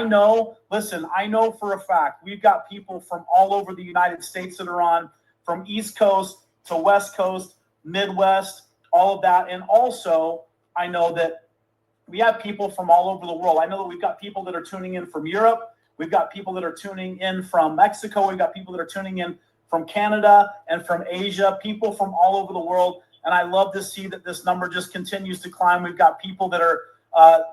I know for a fact we've got people from all over the United States that are on, from East Coast to West Coast, Midwest, all of that. And also, I know that we have people from all over the world. I know that we've got people that are tuning in from Europe. We've got people that are tuning in from Mexico. We've got people that are tuning in from Canada and from Asia, people from all over the world. And I love to see that this number just continues to climb. We've got people that are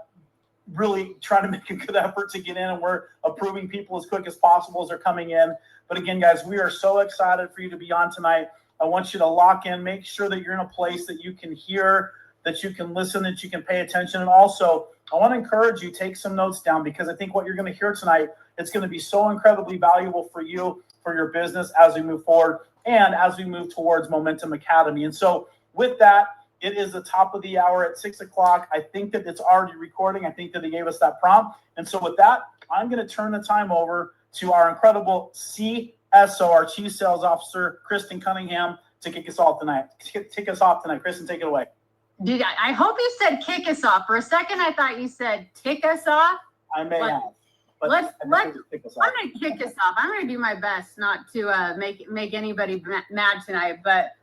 really trying to make a good effort to get in, and we're approving people as quick as possible as they're coming in. But again, guys, we are so excited for you to be on tonight. I want you to lock in, make sure that you're in a place that you can hear, that you can listen, that you can pay attention. And also, I want to encourage you, take some notes down, because I think what you're going to hear tonight, it's going to be so incredibly valuable for you, for your business as we move forward and as we move towards Momentum Academy. And so with that, it is the top of the hour at 6 o'clock. I think that it's already recording. I think that he gave us that prompt. And so with that, I'm going to turn the time over to our incredible CSO, our Chief Sales Officer, Kristen Cunningham, to kick us off tonight. Kristen, take it away. Dude, I hope you said kick us off. For a second, I thought you said tick us off. I may have. But I'm going to kick us off. I'm going to do my best not to make anybody mad tonight. But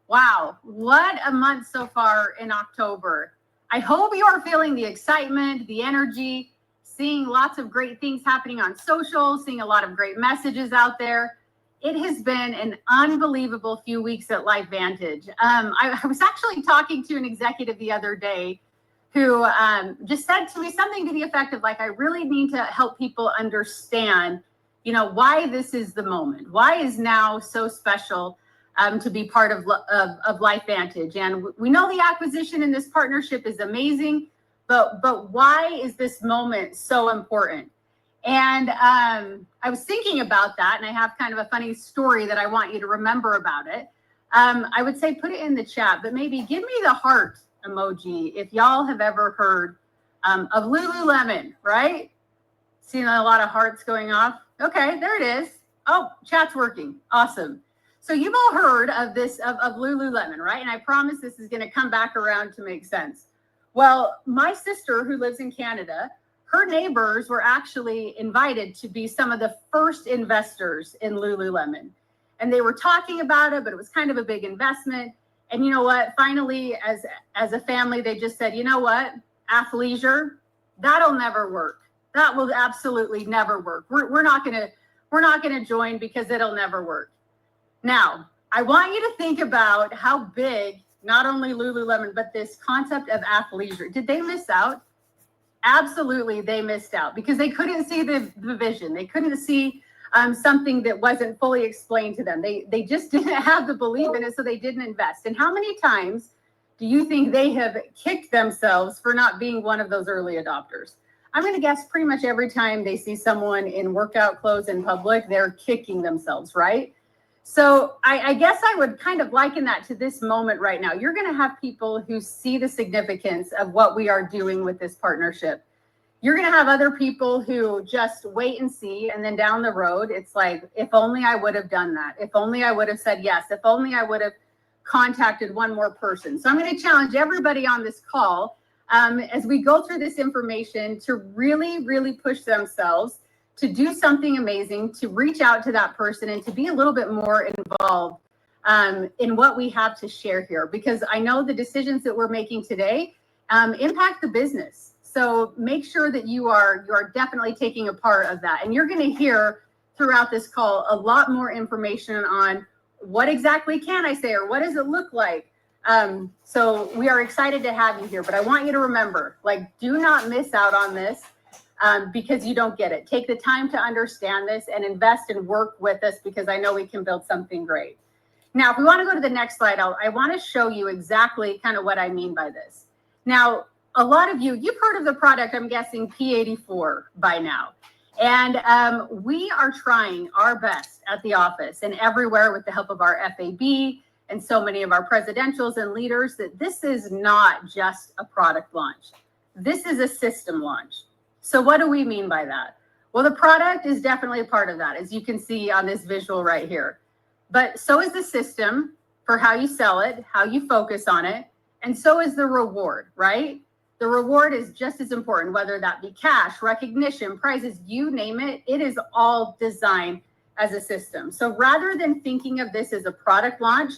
wow, what a month so far in October. I hope you are feeling the excitement, the energy, seeing lots of great things happening on social, seeing a lot of great messages out there. It has been an unbelievable few weeks at LifeVantage. I was actually talking to an executive the other day who just said to me something to the effect of, like, I really need to help people understand, why this is the moment. Why is now so special to be part of LifeVantage? And we know the acquisition in this partnership is amazing, but why is this moment so important? And I was thinking about that, and I have kind of a funny story that I want you to remember about it. I would say put it in the chat, but maybe give me the heart emoji if y'all have ever heard of Lululemon, right? Seeing a lot of hearts going off. Okay, there it is. Oh, chat's working. Awesome. So you've all heard of this, of Lululemon, right? And I promise this is going to come back around to make sense. Well, my sister, who lives in Canada, her neighbors were actually invited to be some of the first investors in Lululemon. And they were talking about it, but it was kind of a big investment. And you know what? Finally, as a family, they just said, you know what? Athleisure, that'll never work. That will absolutely never work. We're not gonna join because it'll never work. Now, I want you to think about how big not only Lululemon, but this concept of athleisure. Did they miss out? Absolutely, they missed out because they couldn't see the vision. They couldn't see something that wasn't fully explained to them. They just didn't have the belief in it, so they didn't invest. And how many times do you think they have kicked themselves for not being one of those early adopters? I'm going to guess pretty much every time they see someone in workout clothes in public, they're kicking themselves, right? So I guess I would kind of liken that to this moment right now. You're going to have people who see the significance of what we are doing with this partnership. You're going to have other people who just wait and see. And then down the road, it's like, if only I would have done that. If only I would have said yes. If only I would have contacted one more person. So I'm going to challenge everybody on this call as we go through this information to really, really push themselves to do something amazing, to reach out to that person and to be a little bit more involved in what we have to share here. Because I know the decisions that we're making today impact the business. So make sure that you are definitely taking a part of that. And you're going to hear throughout this call a lot more information on what exactly can I say or what does it look like. So we are excited to have you here. But I want you to remember, like, do not miss out on this. Because you don't get it. Take the time to understand this and invest and work with us because I know we can build something great. Now, if we want to go to the next slide, I want to show you exactly kind of what I mean by this. Now, a lot of you've heard of the product, I'm guessing P84 by now. And we are trying our best at the office and everywhere with the help of our FAB and so many of our presidentials and leaders that this is not just a product launch. This is a system launch. So what do we mean by that? Well, the product is definitely a part of that, as you can see on this visual right here. But so is the system for how you sell it, how you focus on it, and so is the reward, right? The reward is just as important, whether that be cash, recognition, prizes, you name it. It is all designed as a system. So rather than thinking of this as a product launch,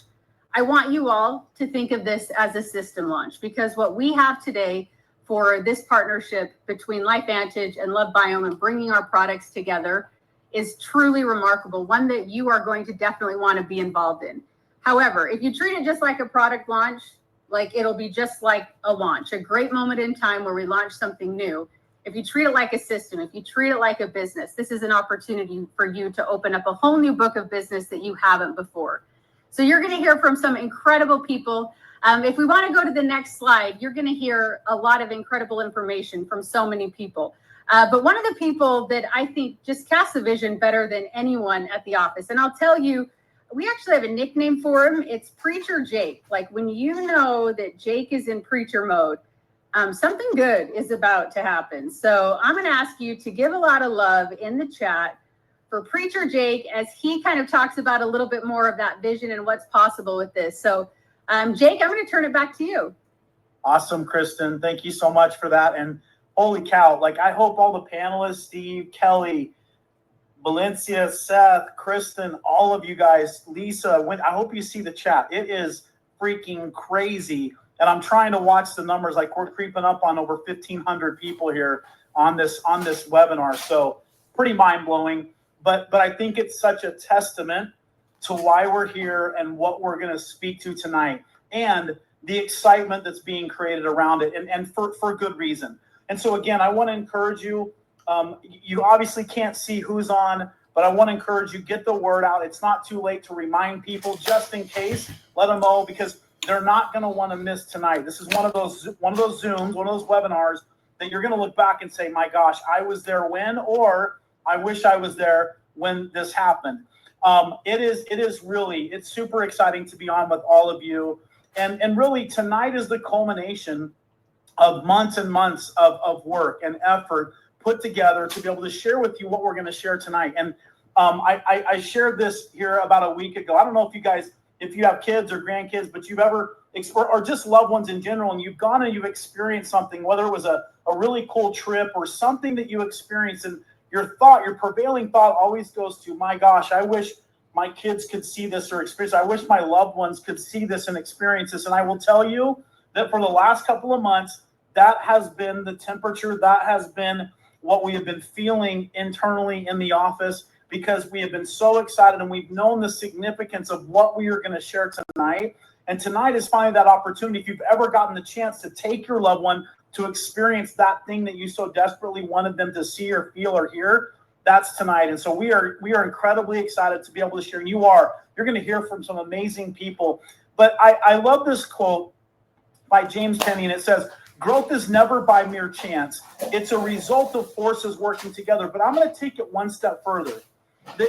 I want you all to think of this as a system launch, because what we have today for this partnership between LifeVantage and LoveBiome and bringing our products together is truly remarkable, one that you are going to definitely want to be involved in. However, if you treat it just like a product launch, like it'll be just like a launch, a great moment in time where we launch something new. If you treat it like a system, if you treat it like a business, this is an opportunity for you to open up a whole new book of business that you haven't before. So you're going to hear from some incredible people. If we want to go to the next slide, you're going to hear a lot of incredible information from so many people. But one of the people that I think just casts the vision better than anyone at the office, and I'll tell you, we actually have a nickname for him. It's Preacher Jake. Like when you know that Jake is in preacher mode, something good is about to happen. So I'm going to ask you to give a lot of love in the chat for Preacher Jake as he kind of talks about a little bit more of that vision and what's possible with this. So Jake, I'm going to turn it back to you. Awesome, Kristen. Thank you so much for that. And holy cow, like I hope all the panelists, Steve, Kelly, Valencia, Seth, Kristen, all of you guys, Lisa, I hope you see the chat. It is freaking crazy. And I'm trying to watch the numbers. Like we're creeping up on over 1,500 people here on this webinar. So pretty mind blowing. But I think it's such a testament to why we're here and what we're going to speak to tonight and the excitement that's being created around it and for good reason. And so again, I want to encourage you. You obviously can't see who's on, but I want to encourage you, get the word out. It's not too late to remind people just in case, let them know, because they're not going to want to miss tonight. This is one of those Zooms, one of those webinars that you're going to look back and say, my gosh, I was there when, or I wish I was there when this happened. It's super exciting to be on with all of you. And really tonight is the culmination of months and months of work and effort put together to be able to share with you what we're going to share tonight. And I shared this here about a week ago. I don't know if you guys, if you have kids or grandkids, but you've ever, or just loved ones in general, and you've gone and you've experienced something, whether it was a really cool trip or something that you experienced, and your prevailing thought always goes to, my gosh, I wish my kids could see this or experience. I wish my loved ones could see this and experience this. And I will tell you that for the last couple of months, that has been the temperature. That has been what we have been feeling internally in the office, because we have been so excited and we've known the significance of what we are going to share tonight. And tonight is finally that opportunity. If you've ever gotten the chance to take your loved one to experience that thing that you so desperately wanted them to see or feel or hear, that's tonight. And so we are incredibly excited to be able to share. You're going to hear from some amazing people. But I love this quote by James Penny, and it says, growth is never by mere chance. It's a result of forces working together. But I'm going to take it one step further.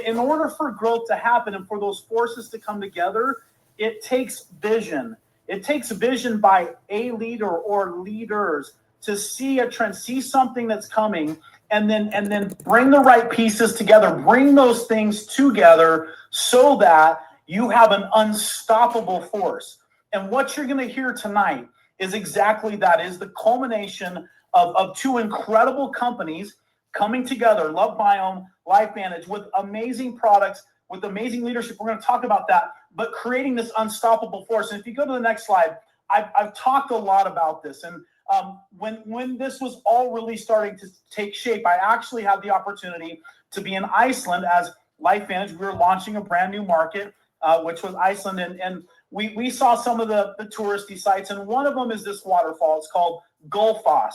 In order for growth to happen and for those forces to come together, it takes vision. It takes vision by a leader or leaders to see a trend, see something that's coming, and then bring the right pieces together, bring those things together so that you have an unstoppable force. And what you're going to hear tonight is exactly that, is the culmination of two incredible companies coming together, LoveBiome, LifeVantage, with amazing products, with amazing leadership. We're going to talk about that, but creating this unstoppable force. And if you go to the next slide, I've talked a lot about this. And when this was all really starting to take shape, I actually had the opportunity to be in Iceland as LifeVantage. We were launching a brand new market, which was Iceland. And we saw some of the touristy sites. And one of them is this waterfall. It's called Gullfoss.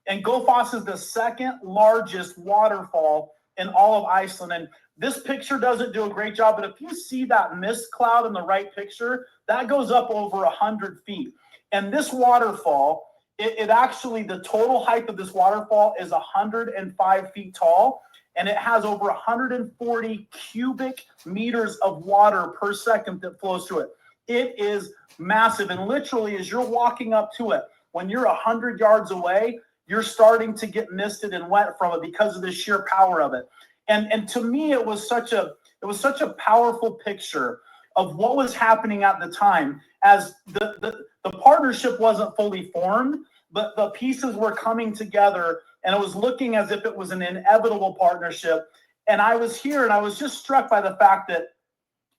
And Gullfoss is the second largest waterfall in all of Iceland. And this picture doesn't do a great job, but if you see that mist cloud in the right picture, that goes up over 100 feet. And this waterfall, it actually, the total height of this waterfall is 105 feet tall, and it has over 140 cubic meters of water per second that flows through it. It is massive, and literally as you're walking up to it, when you're 100 yards away, you're starting to get misted and wet from it because of the sheer power of it. And to me, it was such a powerful picture of what was happening at the time, as the partnership wasn't fully formed, but the pieces were coming together, and it was looking as if it was an inevitable partnership. And I was here, and I was just struck by the fact that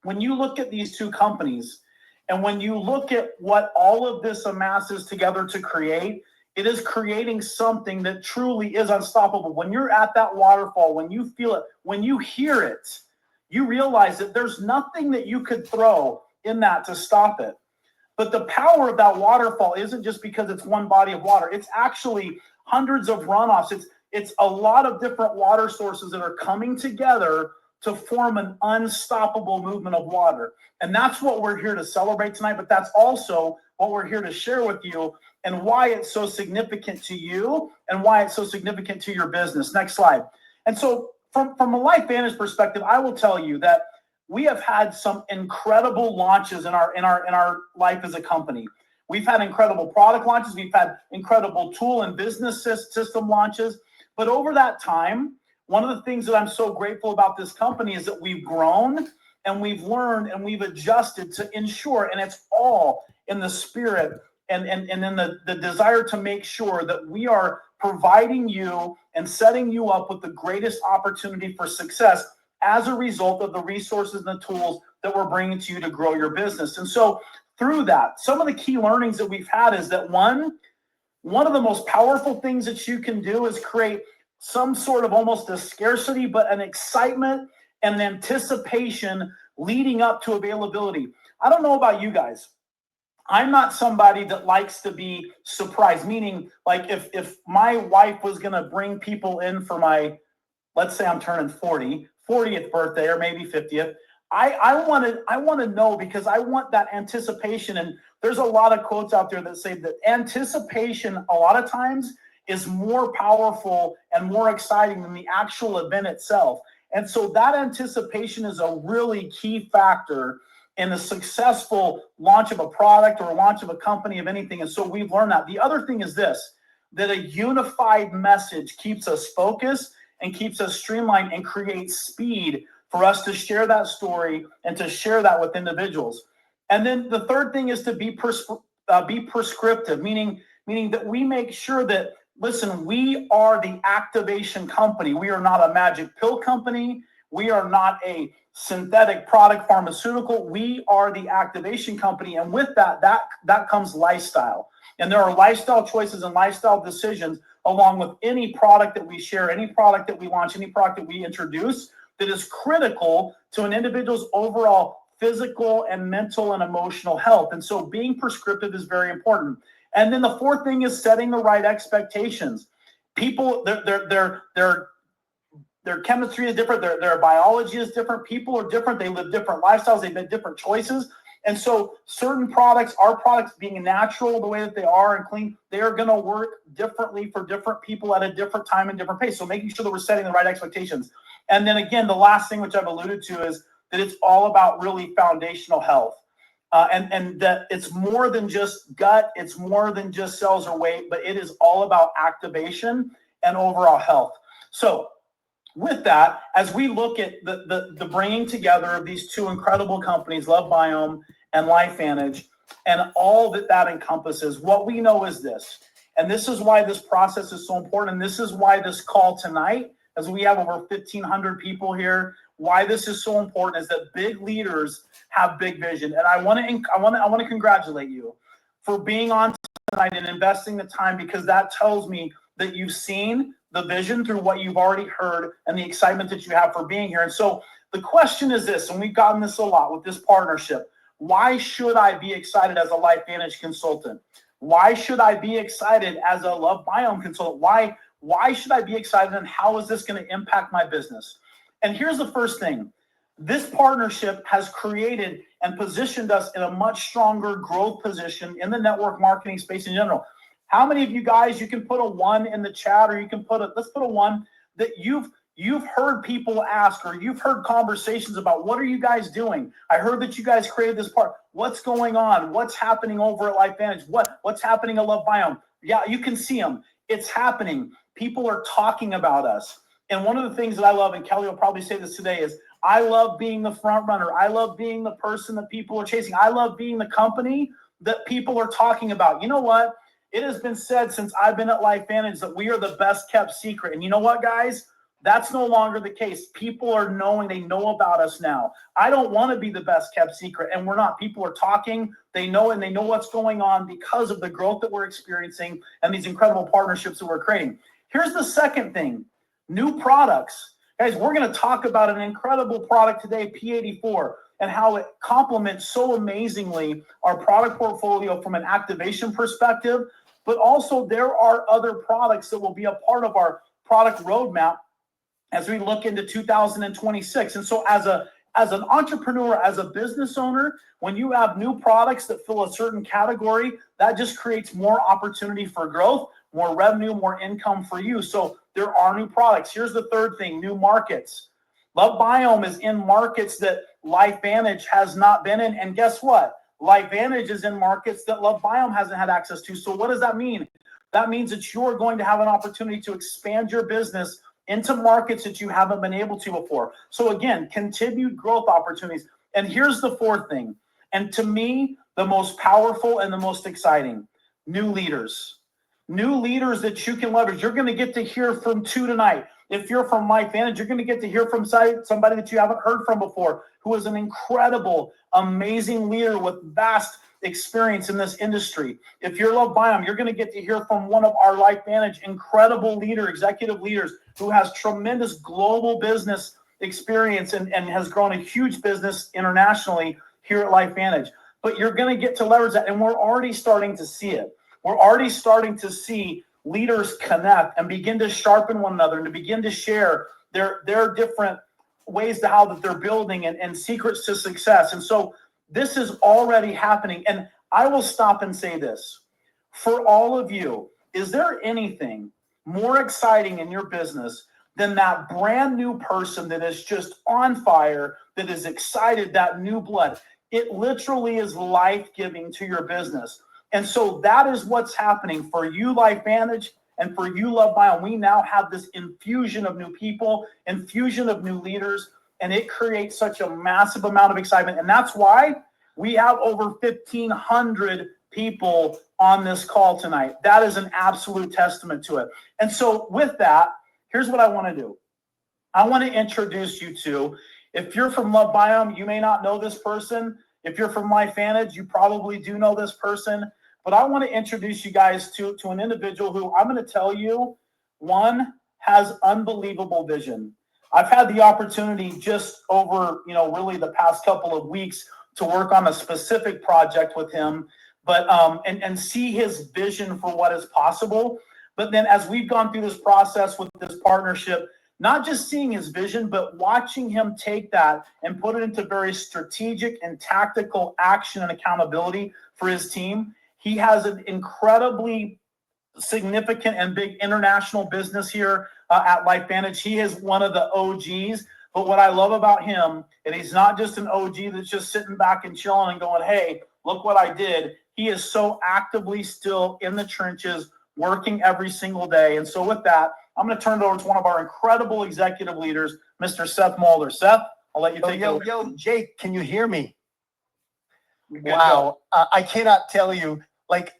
when you look at these two companies, and when you look at what all of this amasses together to create, it is creating something that truly is unstoppable. When you're at that waterfall, when you feel it, when you hear it, you realize that there's nothing that you could throw in that to stop it. But the power of that waterfall isn't just because it's one body of water. It's actually hundreds of runoffs. It's a lot of different water sources that are coming together to form an unstoppable movement of water. And that's what we're here to celebrate tonight, but that's also what we're here to share with you and why it's so significant to you and why it's so significant to your business. Next slide. And so from a LifeVantage perspective, I will tell you that we have had some incredible launches in our life as a company. We've had incredible product launches. We've had incredible tool and business system launches. But over that time, one of the things that I'm so grateful about this company is that we've grown and we've learned and we've adjusted to ensure, and it's all in the spirit and in the desire to make sure that we are providing you and setting you up with the greatest opportunity for success as a result of the resources and the tools that we're bringing to you to grow your business. And so through that, some of the key learnings that we've had is that one of the most powerful things that you can do is create some sort of almost a scarcity, but an excitement and an anticipation leading up to availability. I don't know about you guys. I'm not somebody that likes to be surprised, meaning like if my wife was going to bring people in for my, let's say I'm turning 40th birthday or maybe 50th, I want to know, because I want that anticipation. And there's a lot of quotes out there that say that anticipation a lot of times is more powerful and more exciting than the actual event itself. And so that anticipation is a really key factor in the successful launch of a product or a launch of a company of anything. And so we've learned that. The other thing is this, that a unified message keeps us focused and keeps us streamlined and creates speed for us to share that story and to share that with individuals. And then the third thing is to be prescriptive, meaning that we make sure that, listen, we are the activation company. We are not a magic pill company. We are not a synthetic product pharmaceutical. We are the activation company. And with that comes lifestyle. And there are lifestyle choices and lifestyle decisions along with any product that we share, any product that we launch, any product that we introduce that is critical to an individual's overall physical and mental and emotional health. And so being prescriptive is very important. And then the fourth thing is setting the right expectations. People, their chemistry is different. Their biology is different. People are different. They live different lifestyles. They make different choices. And so certain products, our products being natural the way that they are and clean, they are going to work differently for different people at a different time and different pace. So making sure that we're setting the right expectations. And then again, the last thing which I've alluded to is that it's all about really foundational health. And that it's more than just gut, it's more than just cells or weight, but it is all about activation and overall health. So with that, as we look at the bringing together of these two incredible companies, LoveBiome and LifeVantage, and all that encompasses, what we know is this, and this is why this process is so important, and this is why this call tonight, as we have over 1,500 people here, why this is so important is that big leaders have big vision. And I want to congratulate you for being on tonight and investing the time, because that tells me that you've seen the vision through what you've already heard and the excitement that you have for being here. And so the question is this, and we've gotten this a lot with this partnership: why should I be excited as a LifeVantage consultant? Why should I be excited as a LoveBiome consultant? Why should I be excited, and how is this going to impact my business? And here's the first thing. This partnership has created and positioned us in a much stronger growth position in the network marketing space in general. How many of you guys, you can put a 1 in the chat, or you can let's put a 1, that you've heard people ask, or you've heard conversations about, what are you guys doing? I heard that you guys created this part. What's going on? What's happening over at LifeVantage? What's happening at LoveBiome? Yeah, you can see them. It's happening. People are talking about us. And one of the things that I love, and Kelly will probably say this today, is I love being the front runner. I love being the person that people are chasing. I love being the company that people are talking about. You know what? It has been said since I've been at LifeVantage that we are the best kept secret. And you know what, guys? That's no longer the case. People are knowing, they know about us now. I don't want to be the best kept secret, and we're not. People are talking, they know, and they know what's going on because of the growth that we're experiencing and these incredible partnerships that we're creating. Here's the second thing, new products. Guys, we're going to talk about an incredible product today, P84, and how it complements so amazingly our product portfolio from an activation perspective, but also there are other products that will be a part of our product roadmap as we look into 2026. And so as an entrepreneur, as a business owner, when you have new products that fill a certain category, that just creates more opportunity for growth, more revenue, more income for you. So there are new products. Here's the third thing, new markets. LoveBiome is in markets that LifeVantage has not been in. And guess what? LifeVantage is in markets that LoveBiome hasn't had access to. So what does that mean? That means that you're going to have an opportunity to expand your business into markets that you haven't been able to before. So again, continued growth opportunities. And here's the fourth thing. And to me, the most powerful and the most exciting, new leaders. New leaders that you can leverage. You're going to get to hear from two tonight. If you're from LifeVantage, you're going to get to hear from somebody that you haven't heard from before, who is an incredible, amazing leader with vast experience in this industry. If you're LoveBiome, you're going to get to hear from one of our LifeVantage incredible executive leaders who has tremendous global business experience and has grown a huge business internationally here at LifeVantage. But you're going to get to leverage that, and we're already starting to see it. We're already starting to see leaders connect and begin to sharpen one another and to begin to share their different ways to how that they're building and secrets to success. And so this is already happening. And I will stop and say this. For all of you, is there anything more exciting in your business than that brand new person that is just on fire, that is excited, that new blood? It literally is life-giving to your business. And so that is what's happening for you, LifeVantage, and for you, LoveBiome. We now have this infusion of new people, infusion of new leaders, and it creates such a massive amount of excitement. And that's why we have over 1,500 people on this call tonight. That is an absolute testament to it. And so with that, here's what I want to do. I want to introduce you to, if you're from LoveBiome, you may not know this person. If you're from LifeVantage, you probably do know this person. But I want to introduce you guys to an individual who I'm going to tell you, one, has unbelievable vision. I've had the opportunity just over, really the past couple of weeks to work on a specific project with him, but and see his vision for what is possible. But then as we've gone through this process with this partnership, not just seeing his vision, but watching him take that and put it into very strategic and tactical action and accountability for his team. He has an incredibly significant and big international business here at LifeVantage. He is one of the OGs. But what I love about him, and he's not just an OG that's just sitting back and chilling and going, hey, look what I did. He is so actively still in the trenches, working every single day. And so with that, I'm going to turn it over to one of our incredible executive leaders, Mr. Seth Mulder. Seth, I'll let you take it over. Yo, Jake, can you hear me? Wow. I cannot tell you, like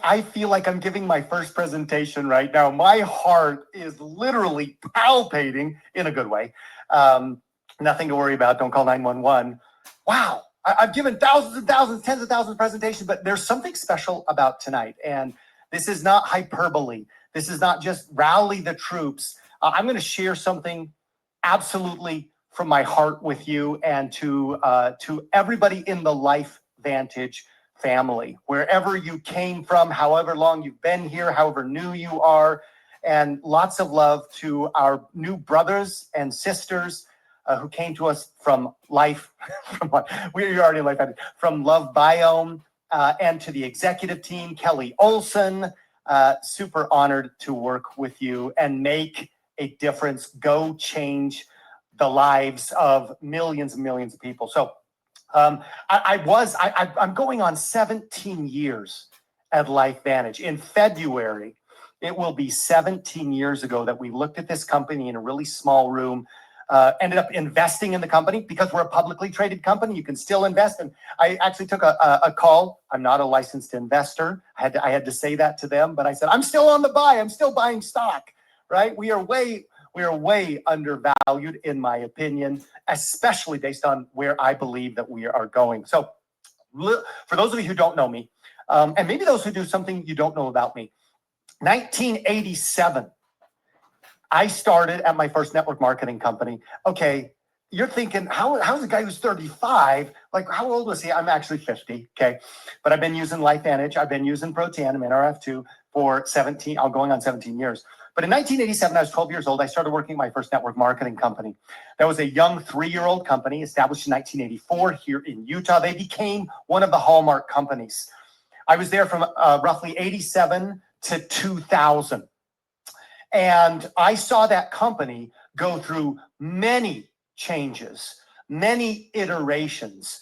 I feel like I'm giving my first presentation right now. My heart is literally palpitating in a good way. Nothing to worry about. Don't call 911. Wow. I've given thousands and thousands, tens of thousands of presentations, but there's something special about tonight. And this is not hyperbole. This is not just rally the troops. I'm going to share something absolutely from my heart with you and to everybody in the LifeVantage family, wherever you came from, however long you've been here, however new you are, and lots of love to our new brothers and sisters who came to us from we're already LifeVantage, from LoveBiome, and to the executive team, Kelly Olson. Super honored to work with you and make a difference. Go change the lives of millions and millions of people. So I'm going on 17 years at LifeVantage. In February, it will be 17 years ago that we looked at this company in a really small room ended up investing in the company because we're a publicly traded company. You can still invest. And I actually took a call. I'm not a licensed investor. I had to say that to them, but I said, I'm still on the buy. I'm still buying stock, right? We are way undervalued, in my opinion, especially based on where I believe that we are going. So for those of you who don't know me, and maybe those who do, something you don't know about me, 1987, I started at my first network marketing company. Okay, you're thinking, how's a guy who's 35, like how old was he? I'm actually 50, okay? But I've been using LifeVantage, I've been using Protan, I'm NRF2 for 17, I'm going on 17 years. But in 1987, I was 12 years old, I started working at my first network marketing company. That was a young 3-year-old company established in 1984 here in Utah. They became one of the hallmark companies. I was there from roughly 87 to 2000. And I saw that company go through many changes, many iterations.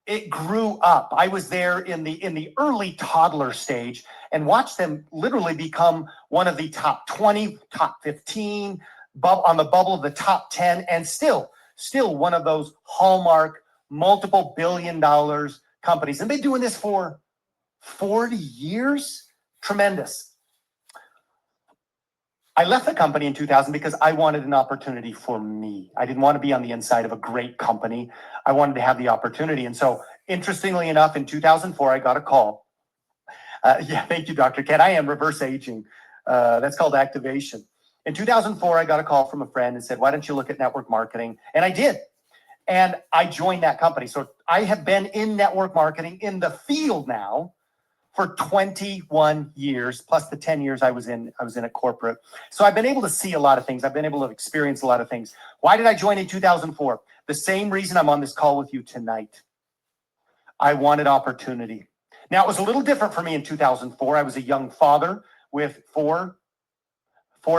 It grew up. I was there in the early toddler stage and watched them literally become one of the top 20, top 15, on the bubble of the top 10, and still one of those hallmark multiple $billion companies. And they've been doing this for 40 years. Tremendous. I left the company in 2000 because I wanted an opportunity for me. I didn't want to be on the inside of a great company. I wanted to have the opportunity. And so, interestingly enough, in 2004, I got a call. Thank you, Dr. Ken. I am reverse aging. That's called activation. In 2004, I got a call from a friend and said, why don't you look at network marketing? And I did. And I joined that company. So I have been in network marketing in the field now for 21 years, plus the 10 years I was in a corporate. So I've been able to see a lot of things. I've been able to experience a lot of things. Why did I join in 2004? The same reason I'm on this call with you tonight. I wanted opportunity. Now, it was a little different for me in 2004. I was a young father with four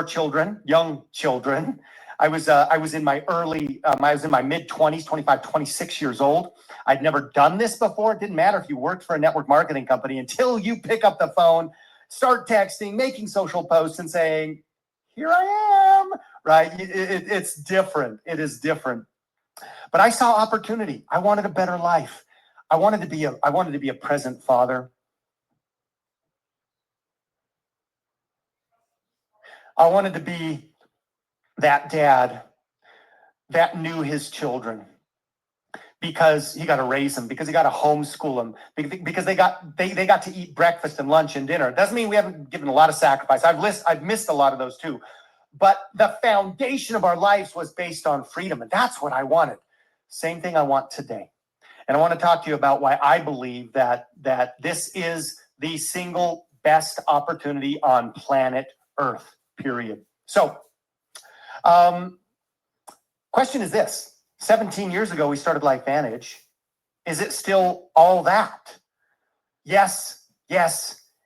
children, young children. I was in my mid-20s, 25, 26 years old. I'd never done this before. It didn't matter if you worked for a network marketing company until you pick up the phone, start texting, making social posts and saying, here I am, right? It's different. It is different. But I saw opportunity. I wanted a better life. I wanted to be a present father. I wanted to be that dad that knew his children, because he got to raise them, because he got to homeschool them, because they got to eat breakfast and lunch and dinner. It doesn't mean we haven't given a lot of sacrifice. I've missed a lot of those too. But the foundation of our lives was based on freedom, and that's what I wanted. Same thing I want today. And I want to talk to you about why I believe that this is the single best opportunity on planet Earth, period. So, question is this. 17 years ago, we started LifeVantage. Is it still all that? Yes.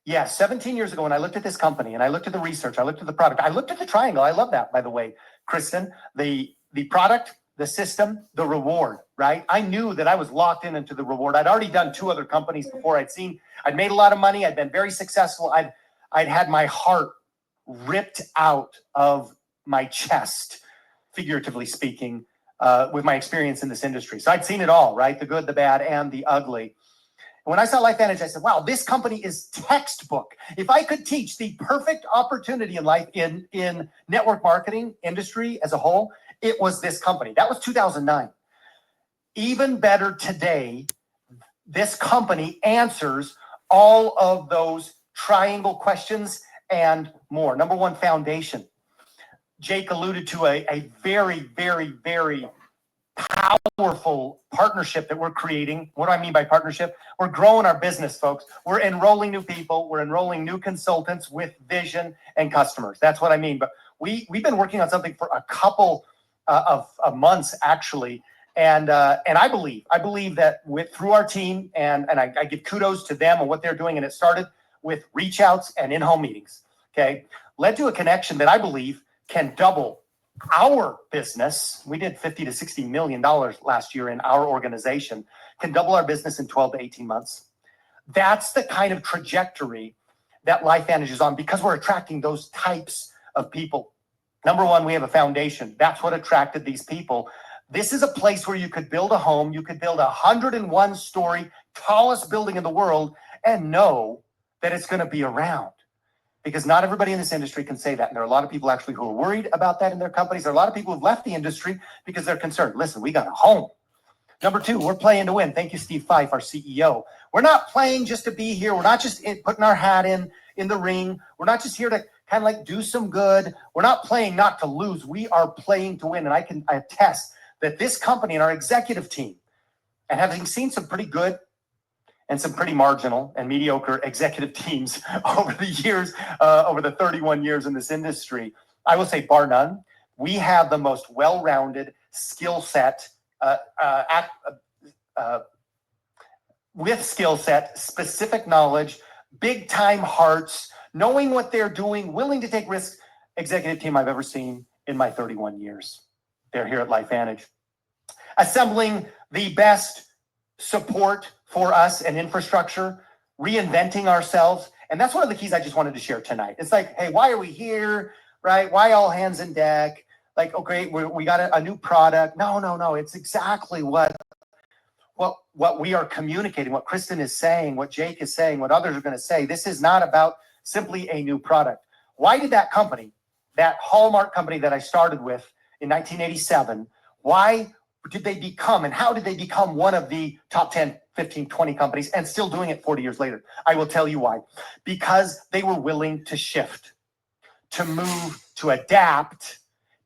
17 years ago, when I looked at this company and I looked at the research, I looked at the product, I looked at the triangle. I love that, by the way, Kristen. The product, the system, the reward, right? I knew that I was locked into the reward. I'd already done 2 other companies before. I'd made a lot of money. I'd been very successful. I'd had my heart ripped out of my chest, figuratively speaking, with my experience in this industry. So I'd seen it all, right? The good, the bad, and the ugly. And when I saw LifeVantage, I said, wow, this company is textbook. If I could teach the perfect opportunity in life in network marketing industry as a whole, it was this company. That was 2009. Even better today, this company answers all of those triangle questions and more. Number one, foundation. Jake alluded to a very, very, very powerful partnership that we're creating. What do I mean by partnership? We're growing our business, folks. We're enrolling new people. We're enrolling new consultants with vision and customers. That's what I mean. But we've been working on something for a couple of months, actually. And I believe that through our team, and I give kudos to them and what they're doing. And it started with reach outs and in-home meetings, okay? Led to a connection that I believe can double our business. We did $50 to $60 million last year in our organization, can double our business in 12 to 18 months. That's the kind of trajectory that LifeVantage is on, because we're attracting those types of people. Number one, we have a foundation. That's what attracted these people. This is a place where you could build a home. You could build a 101-story, tallest building in the world and know that it's going to be around. Because not everybody in this industry can say that. And there are a lot of people actually who are worried about that in their companies. There are a lot of people who've left the industry because they're concerned. Listen, we got a home. Number two, we're playing to win. Thank you, Steve Fife, our CEO. We're not playing just to be here. We're not just putting our hat in the ring. We're not just here to kind of like do some good. We're not playing not to lose. We are playing to win. And I attest that this company and our executive team, and having seen some pretty good and some pretty marginal and mediocre executive teams over the years, over the 31 years in this industry, I will say bar none, we have the most well-rounded skill set, with skill set, specific knowledge, big time hearts, knowing what they're doing, willing to take risks, executive team I've ever seen in my 31 years. They're here at LifeVantage. Assembling the best support for us and infrastructure, reinventing ourselves. And that's one of the keys I just wanted to share tonight. It's like, hey, why are we here, right? Why all hands in deck? Like, okay, we got a new product. No. It's exactly what we are communicating, what Kristen is saying, what Jake is saying, what others are going to say. This is not about simply a new product. Why did that company, that Hallmark company that I started with in 1987, why did they become and how did they become one of the top 10, 15, 20 companies and still doing it 40 years later? I will tell you why. Because they were willing to shift, to move, to adapt,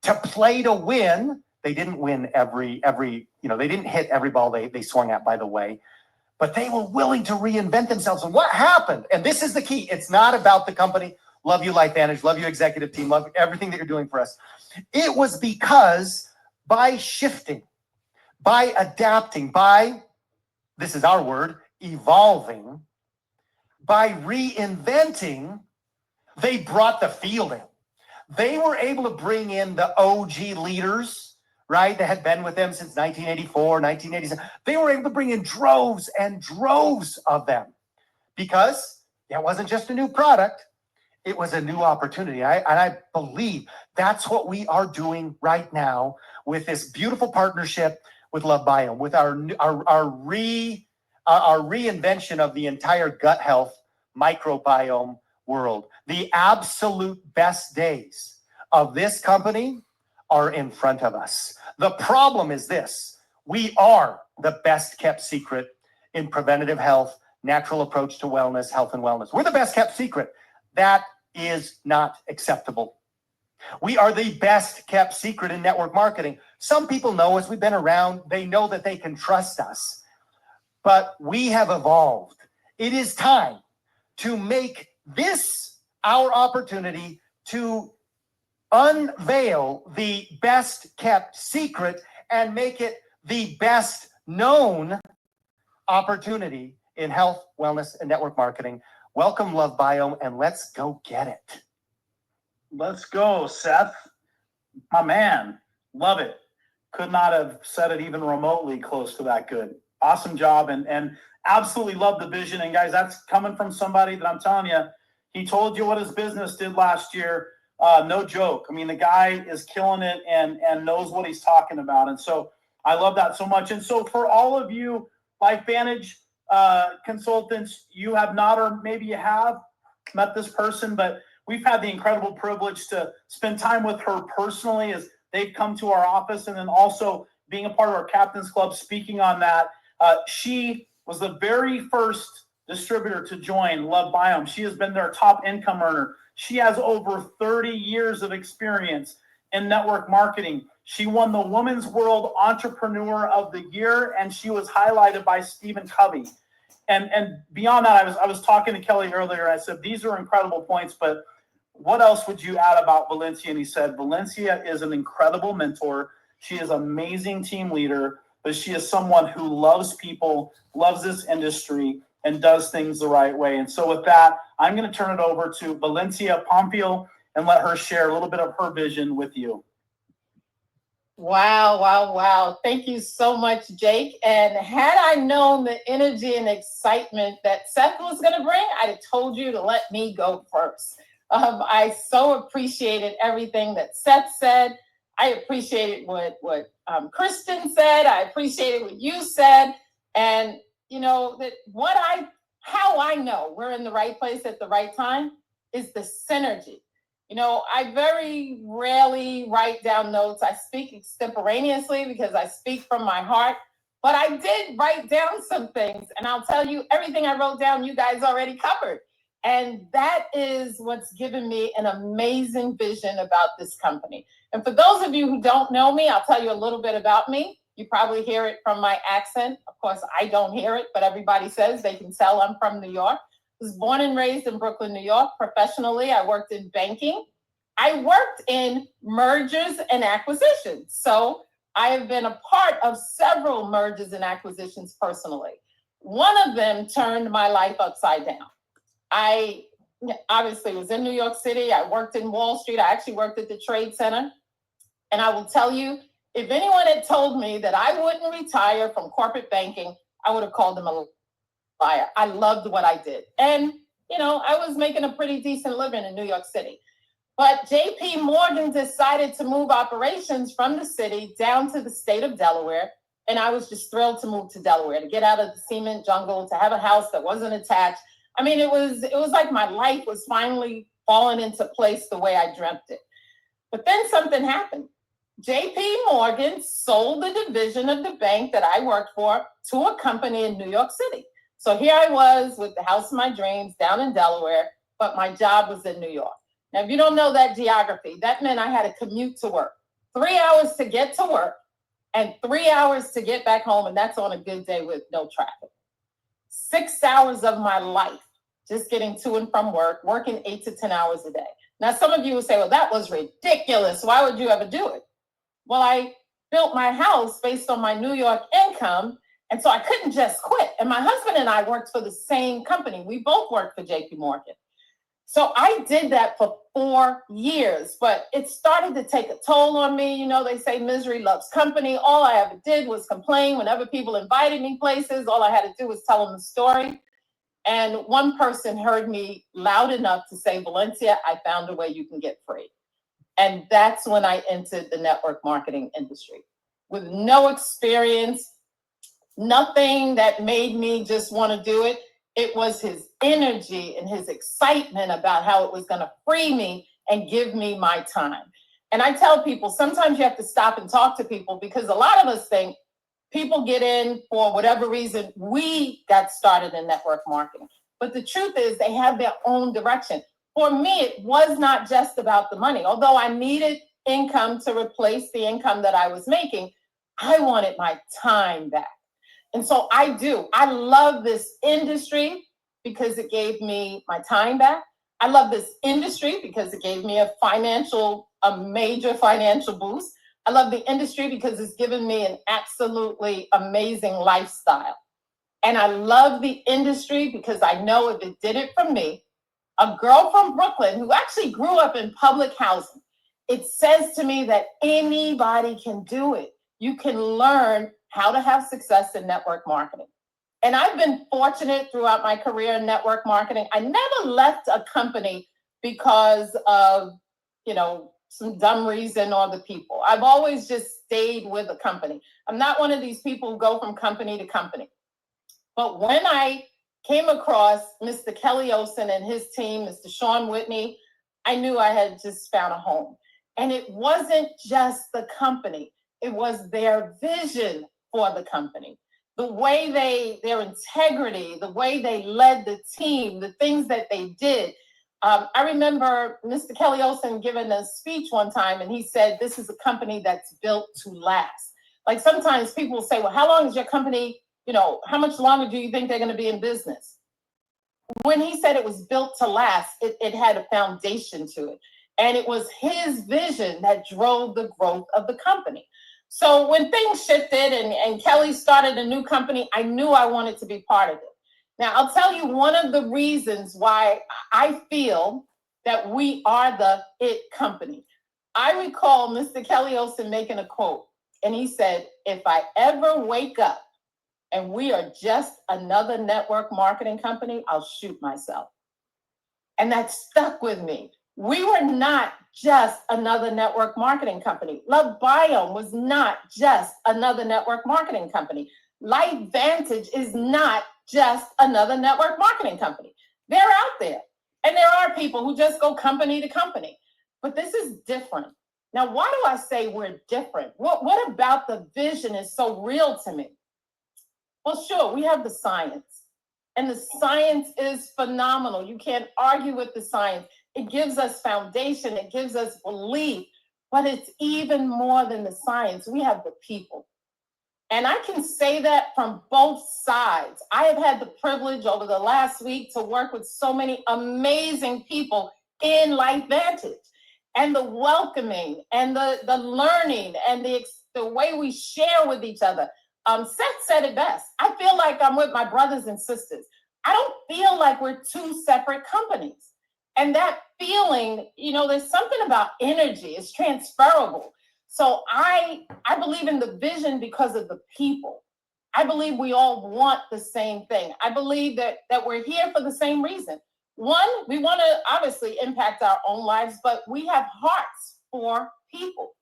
to play to win. They didn't win every, they didn't hit every ball they swung at, by the way, but they were willing to reinvent themselves. And what happened? And this is the key. It's not about the company. Love you, LifeVantage. Love you, executive team. Love everything that you're doing for us. It was because by shifting, by adapting, by, this is our word, evolving, by reinventing, they brought the field in. They were able to bring in the OG leaders, right, that had been with them since 1984, 1987. They were able to bring in droves and droves of them because it wasn't just a new product. It was a new opportunity. I believe that's what we are doing right now with this beautiful partnership with LoveBiome, with our reinvention of the entire gut health microbiome world. The absolute best days of this company are in front of us. The problem is this: we are the best kept secret in preventative health, natural approach to wellness, health and wellness. We're the best kept secret. That is not acceptable. We are the best kept secret in network marketing. Some people know us. We've been around. They know that they can trust us. But we have evolved. It is time to make this our opportunity to unveil the best kept secret and make it the best known opportunity in health, wellness, and network marketing. Welcome, LoveBiome, and let's go get it. Let's go, Seth. My man. Love it. Could not have said it even remotely close to that good. Awesome job, and absolutely love the vision. And guys, that's coming from somebody that I'm telling you, he told you what his business did last year. No joke. I mean, the guy is killing it and knows what he's talking about. And so I love that so much. And so for all of you LifeVantage consultants, you have not, or maybe you have met this person, but we've had the incredible privilege to spend time with her personally as they've come to our office, and then also being a part of our Captain's Club, speaking on that. She was the very first distributor to join LoveBiome. She has been their top income earner. She has over 30 years of experience in network marketing. She won the Women's World Entrepreneur of the Year, and she was highlighted by Stephen Covey. And beyond that, I was talking to Kelly earlier. I said, these are incredible points, but what else would you add about Valencia? And he said, Valencia is an incredible mentor. She is an amazing team leader, but she is someone who loves people, loves this industry, and does things the right way. And so with that, I'm going to turn it over to Valencia Pompeo and let her share a little bit of her vision with you. Wow. Thank you so much, Jake. And had I known the energy and excitement that Seth was going to bring, I'd have told you to let me go first. I so appreciated everything that Seth said. I appreciated what Kristen said. I appreciated what you said. And, you know, that how I know we're in the right place at the right time is the synergy. You know, I very rarely write down notes. I speak extemporaneously because I speak from my heart. But I did write down some things. And I'll tell you, everything I wrote down, you guys already covered. And that is what's given me an amazing vision about this company. And for those of you who don't know me, I'll tell you a little bit about me. You probably hear it from my accent. Of course, I don't hear it, but everybody says they can tell I'm from New York. I was born and raised in Brooklyn, New York. Professionally, I worked in banking. I worked in mergers and acquisitions. So I have been a part of several mergers and acquisitions personally. One of them turned my life upside down. I obviously was in New York City. I worked in Wall Street. I actually worked at the Trade Center. And I will tell you, if anyone had told me that I wouldn't retire from corporate banking, I would have called them a liar. I loved what I did. And, you know, I was making a pretty decent living in New York City. But JP Morgan decided to move operations from the city down to the state of Delaware. And I was just thrilled to move to Delaware, to get out of the cement jungle, to have a house that wasn't attached. I mean, it was like my life was finally falling into place the way I dreamt it. But then something happened. JP Morgan sold the division of the bank that I worked for to a company in New York City. So here I was with the house of my dreams down in Delaware, but my job was in New York. Now, if you don't know that geography, that meant I had to commute to work. 3 hours to get to work and 3 hours to get back home, and that's on a good day with no traffic. 6 hours of my life just getting to and from work, working 8 to 10 hours a day. Now, some of you will say, well, that was ridiculous. Why would you ever do it? Well, I built my house based on my New York income, and so I couldn't just quit. And my husband and I worked for the same company. We both worked for JP Morgan. So I did that for 4 years, but it started to take a toll on me. You know, they say misery loves company. All I ever did was complain whenever people invited me places. All I had to do was tell them the story. And one person heard me loud enough to say, Valencia, I found a way you can get free. And that's when I entered the network marketing industry with no experience, nothing that made me just want to do it. It was his energy and his excitement about how it was going to free me and give me my time. And I tell people, sometimes you have to stop and talk to people because a lot of us think people get in for whatever reason. We got started in network marketing. But the truth is they have their own direction. For me, it was not just about the money. Although I needed income to replace the income that I was making, I wanted my time back. And so I do. I love this industry because it gave me my time back. I love this industry because it gave me a major financial boost. I love the industry because it's given me an absolutely amazing lifestyle. And I love the industry because I know if it did it for me, a girl from Brooklyn who actually grew up in public housing, it says to me that anybody can do it. You can learn how to have success in network marketing. And I've been fortunate throughout my career in network marketing. I never left a company because of, some dumb reason or the people. I've always just stayed with a company. I'm not one of these people who go from company to company. But when I came across Mr. Kelly Olson and his team, Mr. Sean Whitney, I knew I had just found a home. And it wasn't just the company. It was their vision for the company. The way their integrity, the way they led the team, the things that they did. I remember Mr. Kelly Olson giving a speech one time, and he said, this is a company that's built to last. Like sometimes people will say, well, how long is your company, how much longer do you think they're going to be in business? When he said it was built to last, it had a foundation to it. And it was his vision that drove the growth of the company. So when things shifted and Kelly started a new company, I knew I wanted to be part of it. Now, I'll tell you one of the reasons why I feel that we are the it company. I recall Mr. Kelly Olson making a quote, and he said, if I ever wake up and we are just another network marketing company, I'll shoot myself. And that stuck with me We were not just another network marketing company. LoveBiome was not just another network marketing company. LifeVantage is not just another network marketing company. They're out there. And there are people who just go company to company. But this is different. Now, why do I say we're different? What about the vision is so real to me? Well, sure, we have the science. And the science is phenomenal. You can't argue with the science. It gives us foundation. It gives us belief. But it's even more than the science. We have the people. And I can say that from both sides. I have had the privilege over the last week to work with so many amazing people in LifeVantage. And the welcoming and the learning and the way we share with each other. Seth said it best. I feel like I'm with my brothers and sisters. I don't feel like we're two separate companies. And that feeling, there's something about energy. It's transferable. So I believe in the vision because of the people. I believe we all want the same thing. I believe that we're here for the same reason. One, we want to obviously impact our own lives, but we have hearts for people.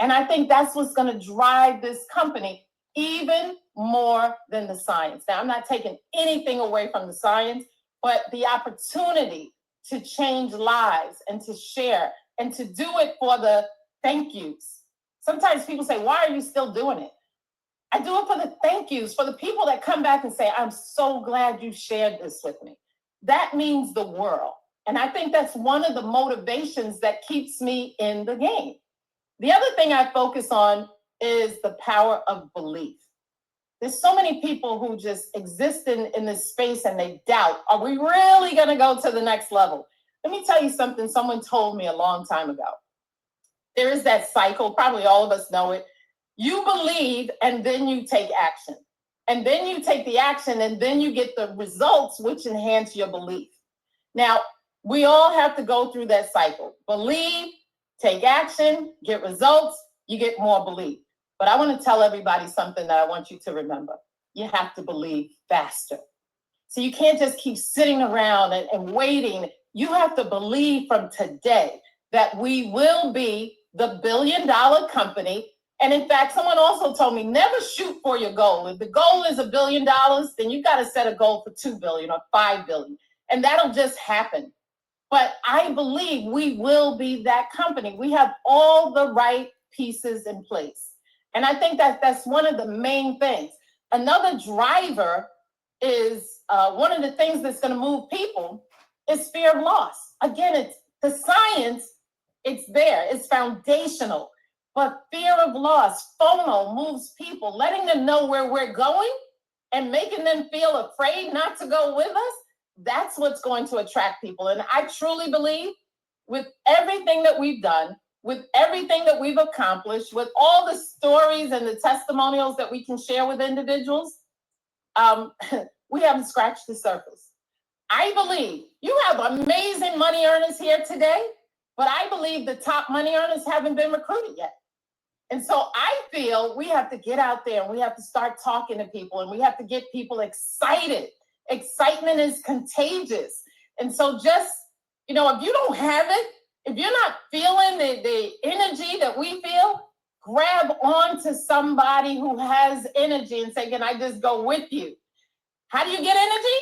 And I think that's what's going to drive this company even more than the science. Now, I'm not taking anything away from the science, but the opportunity to change lives and to share and to do it for the thank yous. Sometimes people say, why are you still doing it? I do it for the thank yous, for the people that come back and say, I'm so glad you shared this with me. That means the world. And I think that's one of the motivations that keeps me in the game. The other thing I focus on is the power of belief. There's so many people who just exist in this space and they doubt, are we really going to go to the next level? Let me tell you something someone told me a long time ago. There is that cycle, probably all of us know it. You believe and then you take action. And then you take the action and then you get the results which enhance your belief. Now, we all have to go through that cycle. Believe, take action, get results, you get more belief. But I want to tell everybody something that I want you to remember. You have to believe faster. So you can't just keep sitting around and waiting. You have to believe from today that we will be the billion-dollar company. And in fact, someone also told me, never shoot for your goal. If the goal is $1 billion, then you got to set a goal for 2 billion or 5 billion. And that'll just happen. But I believe we will be that company. We have all the right pieces in place. And I think that's one of the main things. Another driver is one of the things that's going to move people is fear of loss. Again, it's the science. It's there. It's foundational. But fear of loss, FOMO, moves people, letting them know where we're going and making them feel afraid not to go with us. That's what's going to attract people. And I truly believe with everything that we've done, with everything that we've accomplished, with all the stories and the testimonials that we can share with individuals, we haven't scratched the surface. I believe you have amazing money earners here today, but I believe the top money earners haven't been recruited yet. And so I feel we have to get out there and we have to start talking to people and we have to get people excited. Excitement is contagious. And so just, if you don't have it, if you're not feeling the energy that we feel, grab on to somebody who has energy and say, can I just go with you? How do you get energy?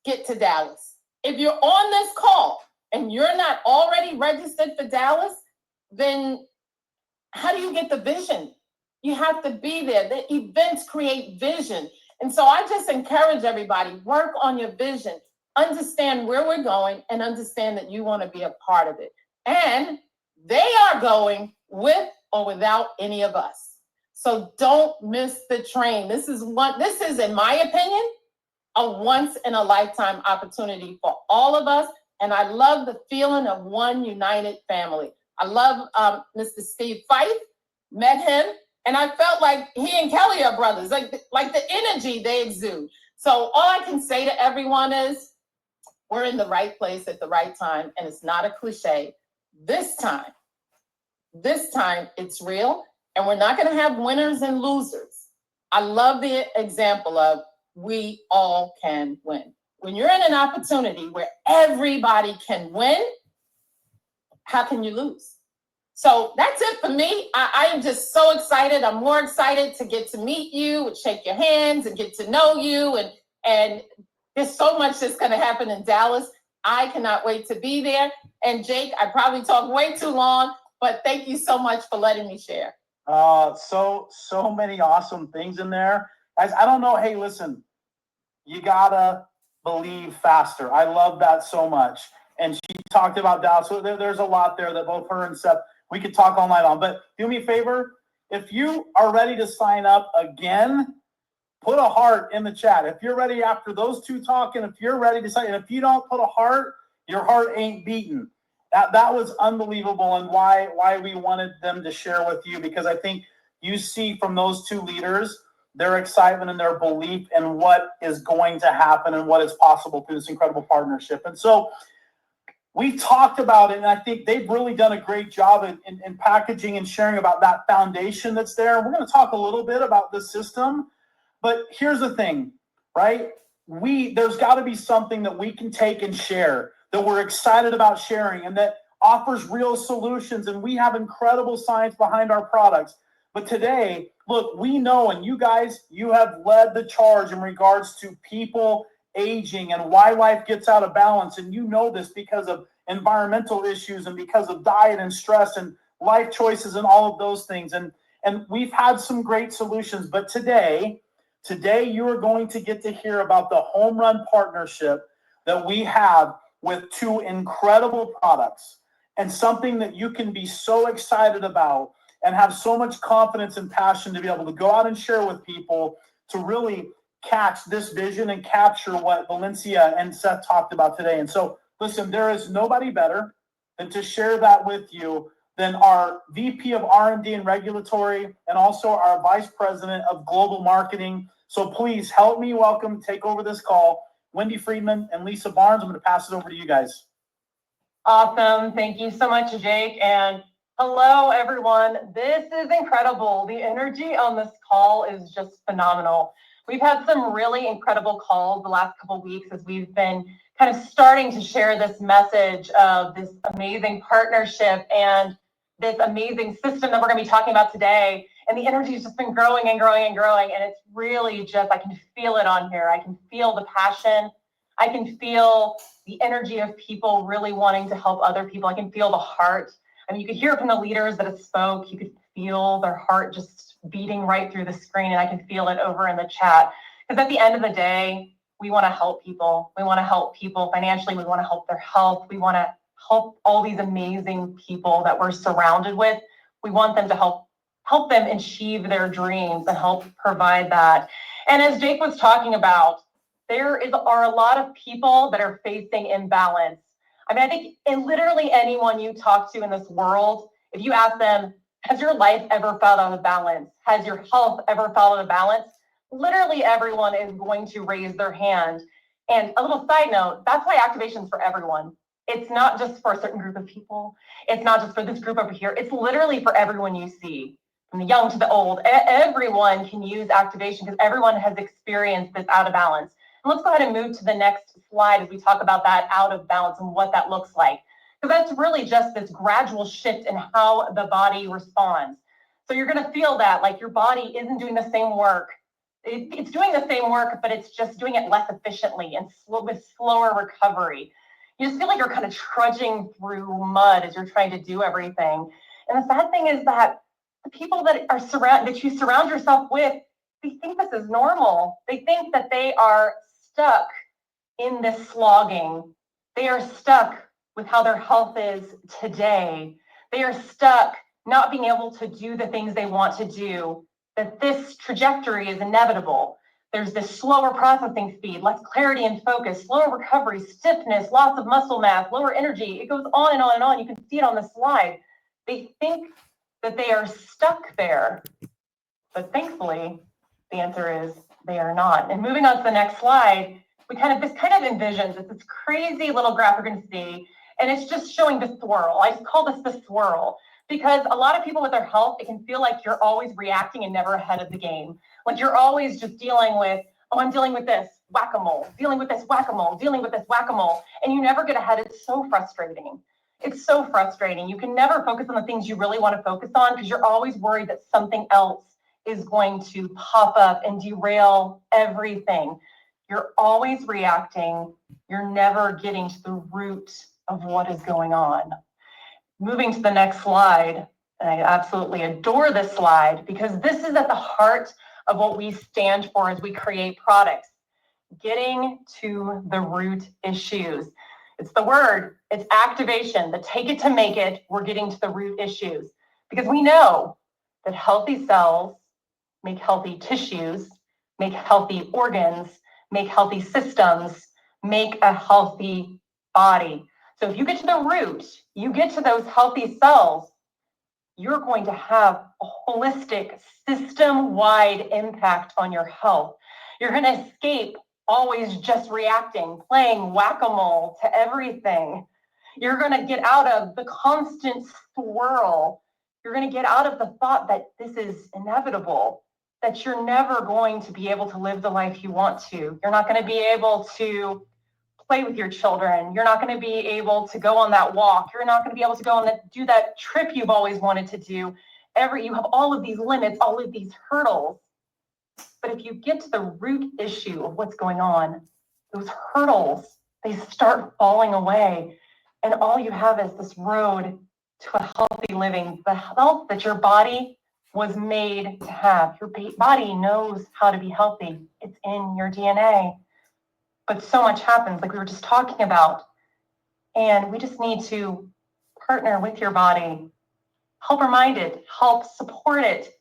Get to Dallas. If you're on this call and you're not already registered for Dallas, then how do you get the vision? You have to be there. The events create vision. And so I just encourage everybody, work on your vision, understand where we're going, and understand that you want to be a part of it. And they are going with or without any of us. So don't miss the train. This is, in my opinion, a once in a lifetime opportunity for all of us. And I love the feeling of one united family. I love Mr. Steve Fife, met him, and I felt like he and Kelly are brothers, like the energy they exude. So all I can say to everyone is, we're in the right place at the right time, and it's not a cliche. This time, it's real, and we're not going to have winners and losers. I love the example of we all can win. When you're in an opportunity where everybody can win, how can you lose? So that's it for me. I am just so excited. I'm more excited to get to meet you and shake your hands and get to know you. And there's so much that's going to happen in Dallas. I cannot wait to be there. And Jake, I probably talked way too long, but thank you so much for letting me share. So many awesome things in there. Guys, I don't know. Hey, listen, you gotta believe faster. I love that so much. And she talked about Dallas. So there's a lot there that both her and Seth, we could talk all night on. But do me a favor, if you are ready to sign up again, put a heart in the chat. If you're ready after those two talking, if you're ready to sign, and if you don't put a heart, your heart ain't beating. That was unbelievable, and why we wanted them to share with you, because I think you see from those two leaders their excitement and their belief in what is going to happen and what is possible through this incredible partnership. And so we talked about it, and I think they've really done a great job in packaging and sharing about that foundation that's there. We're going to talk a little bit about the system, but here's the thing, right? There's got to be something that we can take and share, that we're excited about sharing, and that offers real solutions. And we have incredible science behind our products. But today, look, we know, and you guys, you have led the charge in regards to people aging and why life gets out of balance. And you know this because of environmental issues and because of diet and stress and life choices and all of those things. And we've had some great solutions. But today you are going to get to hear about the home run partnership that we have with two incredible products, and something that you can be so excited about and have so much confidence and passion to be able to go out and share with people to really catch this vision and capture what Valencia and Seth talked about today. And so, listen, there is nobody better than to share that with you than our VP of R&D and Regulatory, and also our Vice President of Global Marketing. So please help me take over this call, Wendy Friedman and Lisa Barnes. I'm going to pass it over to you guys. Awesome. Thank you so much, Jake. And hello, everyone. This is incredible. The energy on this call is just phenomenal. We've had some really incredible calls the last couple of weeks as we've been kind of starting to share this message of this amazing partnership and this amazing system that we're going to be talking about today. And the energy has just been growing and growing and growing. And it's really just, I can feel it on here. I can feel the passion. I can feel the energy of people really wanting to help other people. I can feel the heart. I mean, you could hear it from the leaders that have spoke. You could feel their heart just beating right through the screen. And I can feel it over in the chat. Because at the end of the day, we want to help people. We want to help people financially. We want to help their health. We want to help all these amazing people that we're surrounded with. We want them to help them achieve their dreams and help provide that. And as Jake was talking about, there are a lot of people that are facing imbalance. I mean, I think in literally anyone you talk to in this world, if you ask them, has your life ever felt out of balance? Has your health ever felt out of balance? Literally everyone is going to raise their hand. And a little side note, that's why activation is for everyone. It's not just for a certain group of people. It's not just for this group over here. It's literally for everyone you see, from the young to the old. Everyone can use activation because everyone has experienced this out of balance. And let's go ahead and move to the next slide as we talk about that out of balance and what that looks like. Because that's really just this gradual shift in how the body responds. So you're going to feel that like your body isn't doing the same work. It's doing the same work, but it's just doing it less efficiently and with slower recovery. You just feel like you're kind of trudging through mud as you're trying to do everything. And the sad thing is that the people that you surround yourself with, they think this is normal. They think that they are stuck in this slogging. They are stuck with how their health is today. They are stuck not being able to do the things they want to do, that this trajectory is inevitable. There's this slower processing speed, less clarity and focus, slower recovery, stiffness, loss of muscle mass, lower energy. It goes on and on and on. You can see it on the slide. They think that they are stuck there, but thankfully, the answer is they are not. And moving on to the next slide, this kind of envisions, it's this crazy little graph we're going to see, and it's just showing the swirl. I just call this the swirl because a lot of people with their health, it can feel like you're always reacting and never ahead of the game. Like you're always just dealing with, oh, I'm dealing with this, whack-a-mole, dealing with this, whack-a-mole, dealing with this, whack-a-mole, and you never get ahead. It's so frustrating. It's so frustrating. You can never focus on the things you really want to focus on because you're always worried that something else is going to pop up and derail everything. You're always reacting. You're never getting to the root of what is going on. Moving to the next slide, and I absolutely adore this slide because this is at the heart of what we stand for as we create products. Getting to the root issues. It's the word, it's activation, the take it to make it, we're getting to the root issues. Because we know that healthy cells make healthy tissues, make healthy organs, make healthy systems, make a healthy body. So if you get to the root, you get to those healthy cells, you're going to have a holistic, system-wide impact on your health. You're going to escape always just reacting, playing whack-a-mole to everything. You're going to get out of the constant swirl. You're going to get out of the thought that this is inevitable, that you're never going to be able to live the life you want to. You're not going to be able to play with your children. You're not going to be able to go on that walk. You're not going to be able to go on do that trip you've always wanted to do. You have all of these limits, all of these hurdles. But if you get to the root issue of what's going on, those hurdles, they start falling away. And all you have is this road to a healthy living, the health that your body was made to have. Your body knows how to be healthy. It's in your DNA. But so much happens, like we were just talking about. And we just need to partner with your body, help remind it, help support it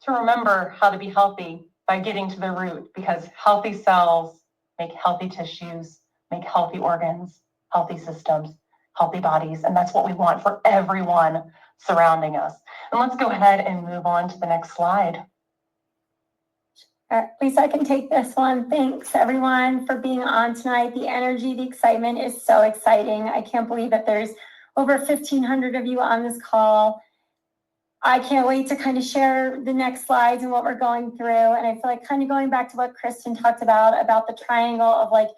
to remember how to be healthy by getting to the root, because healthy cells make healthy tissues, make healthy organs, healthy systems, healthy bodies. And that's what we want for everyone surrounding us. And let's go ahead and move on to the next slide. Lisa, I can take this one. Thanks everyone for being on tonight. The energy, the excitement is so exciting. I can't believe that there's over 1,500 of you on this call. I can't wait to kind of share the next slides and what we're going through. And I feel like kind of going back to what Kristen talked about the triangle of like,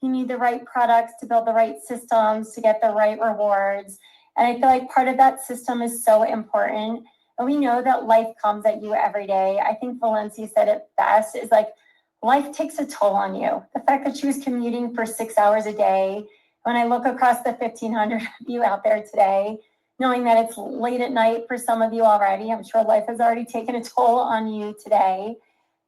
you need the right products to build the right systems to get the right rewards. And I feel like part of that system is so important. And we know that life comes at you every day. I think Valencia said it best, is like, life takes a toll on you. The fact that she was commuting for 6 hours a day, when I look across the 1,500 of you out there today, knowing that it's late at night for some of you already, I'm sure life has already taken a toll on you today.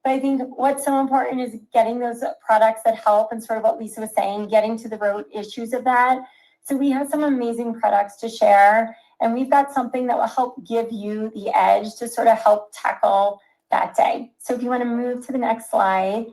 But I think what's so important is getting those products that help, and sort of what Lisa was saying, getting to the root issues of that. So we have some amazing products to share. And we've got something that will help give you the edge to sort of help tackle that day. So if you want to move to the next slide,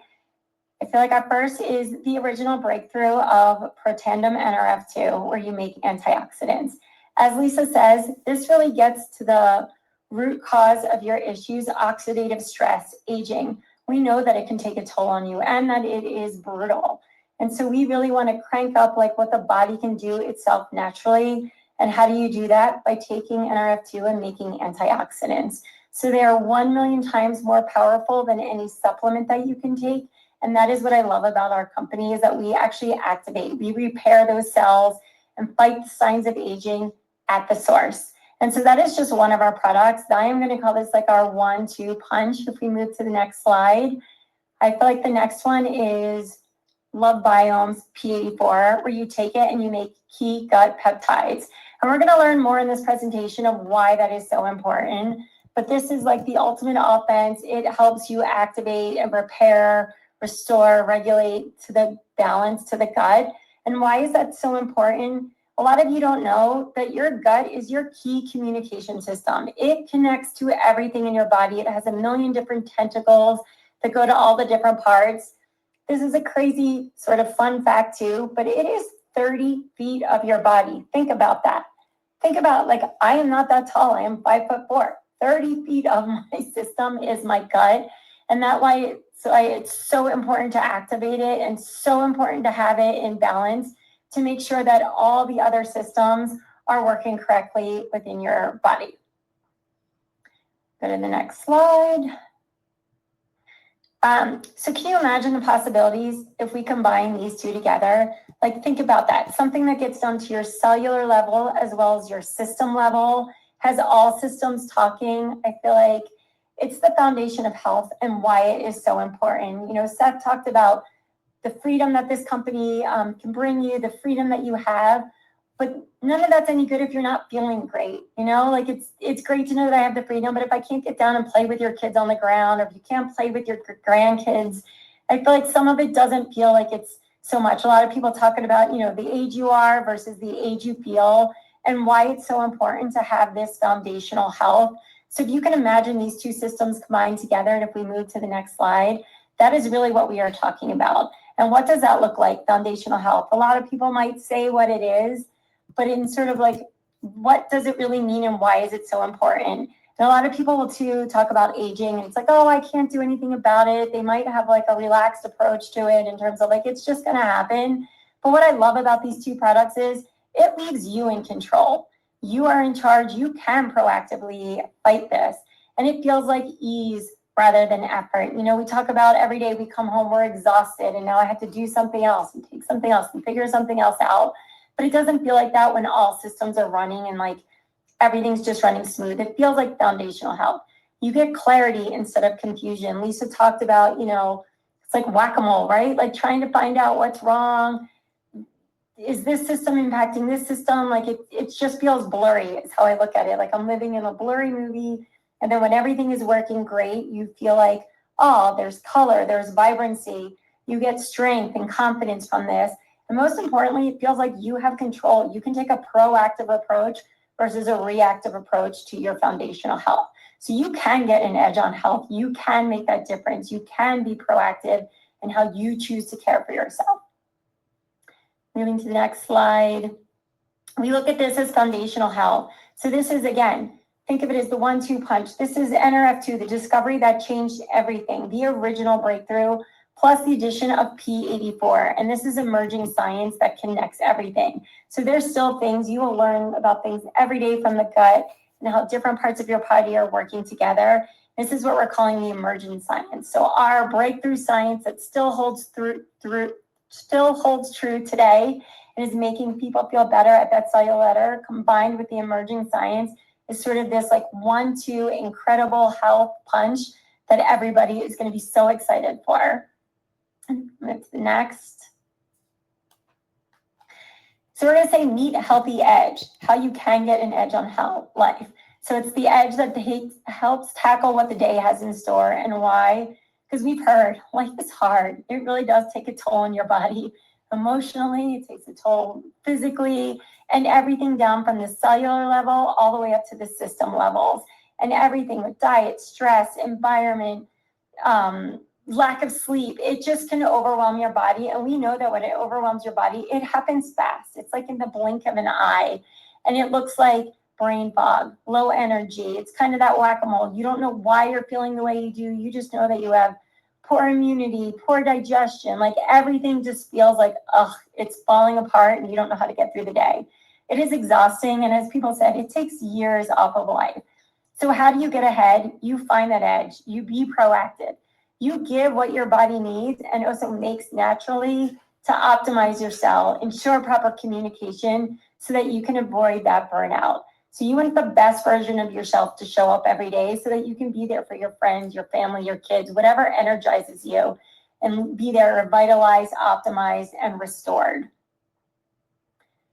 I feel like our first is the original breakthrough of Protandim NRF2, where you make antioxidants. As Lisa says, this really gets to the root cause of your issues, oxidative stress, aging. We know that it can take a toll on you and that it is brutal. And so we really want to crank up like what the body can do itself naturally. And how do you do that? By taking NRF2 and making antioxidants. So they are 1 million times more powerful than any supplement that you can take. And that is what I love about our company, is that we actually activate, we repair those cells and fight the signs of aging at the source. And so that is just one of our products. I am going to call this like our 1-2 punch. If we move to the next slide, I feel like the next one is LoveBiome's P84, where you take it and you make key gut peptides. And we're going to learn more in this presentation of why that is so important. But this is like the ultimate offense. It helps you activate and repair, restore, regulate to the balance to the gut. And why is that so important? A lot of you don't know that your gut is your key communication system. It connects to everything in your body. It has 1 million different tentacles that go to all the different parts. This is a crazy sort of fun fact too, but it is 30 feet of your body. Think about that. Think about, like, I am not that tall. I am 5'4". 30 feet of my system is my gut. And that's why it's so important to activate it and so important to have it in balance to make sure that all the other systems are working correctly within your body. Go to the next slide. So can you imagine the possibilities if we combine these two together? Like, think about that. Something that gets down to your cellular level as well as your system level, has all systems talking. I feel like it's the foundation of health and why it is so important. You know, Seth talked about the freedom that this company can bring you, the freedom that you have, but none of that's any good if you're not feeling great. You know, like it's great to know that I have the freedom, but if I can't get down and play with your kids on the ground, or if you can't play with your grandkids, I feel like some of it doesn't feel like it's so much. A lot of people talking about, you know, the age you are versus the age you feel, and why it's so important to have this foundational health. So if you can imagine these two systems combined together, and if we move to the next slide, that is really what we are talking about. And what does that look like, foundational health? A lot of people might say what it is, but in sort of like, what does it really mean and why is it so important? And a lot of people will too talk about aging, and it's like, oh, I can't do anything about it. They might have like a relaxed approach to it in terms of like, it's just going to happen. But what I love about these two products is it leaves you in control. You are in charge. You can proactively fight this. And it feels like ease rather than effort. You know, we talk about every day we come home, we're exhausted, and now I have to do something else and take something else and figure something else out. But it doesn't feel like that when all systems are running and like everything's just running smooth. It feels like foundational health. You get clarity instead of confusion. Lisa talked about, you know, it's like whack-a-mole, right? Like trying to find out what's wrong. Is this system impacting this system? Like it just feels blurry is how I look at it. Like I'm living in a blurry movie. And then when everything is working great, you feel like, oh, there's color, there's vibrancy. You get strength and confidence from this. And most importantly, it feels like you have control. You can take a proactive approach versus a reactive approach to your foundational health. So you can get an edge on health. You can make that difference. You can be proactive in how you choose to care for yourself. Moving to the next slide. We look at this as foundational health. So this is, again, think of it as the 1-2 punch. This is NRF2, the discovery that changed everything, the original breakthrough, plus the addition of P84. And this is emerging science that connects everything. So there's still things, you will learn about things every day from the gut and how different parts of your body are working together. This is what we're calling the emerging science. So our breakthrough science that still holds true today and is making people feel better at that cellular level, combined with the emerging science, is sort of this like 1-2 incredible health punch that everybody is going to be so excited for. Move to the next. So we're going to say meet a healthy edge, how you can get an edge on life. So it's the edge that helps tackle what the day has in store. And why? Because we've heard life is hard. It really does take a toll on your body. Emotionally, it takes a toll physically, and everything down from the cellular level all the way up to the system levels, and everything with diet, stress, environment, lack of sleep. It just can overwhelm your body. And we know that when it overwhelms your body, it happens fast. It's like in the blink of an eye, and it looks like brain fog, low energy. It's kind of that whack-a-mole. You don't know why you're feeling the way you do. You just know that you have poor immunity, poor digestion, like everything just feels like, it's falling apart and you don't know how to get through the day. It is exhausting. And as people said, it takes years off of life. So how do you get ahead? You find that edge. You be proactive. You give what your body needs and also makes naturally to optimize your cell, ensure proper communication so that you can avoid that burnout. So you want the best version of yourself to show up every day so that you can be there for your friends, your family, your kids, whatever energizes you, and be there revitalized, optimized, and restored.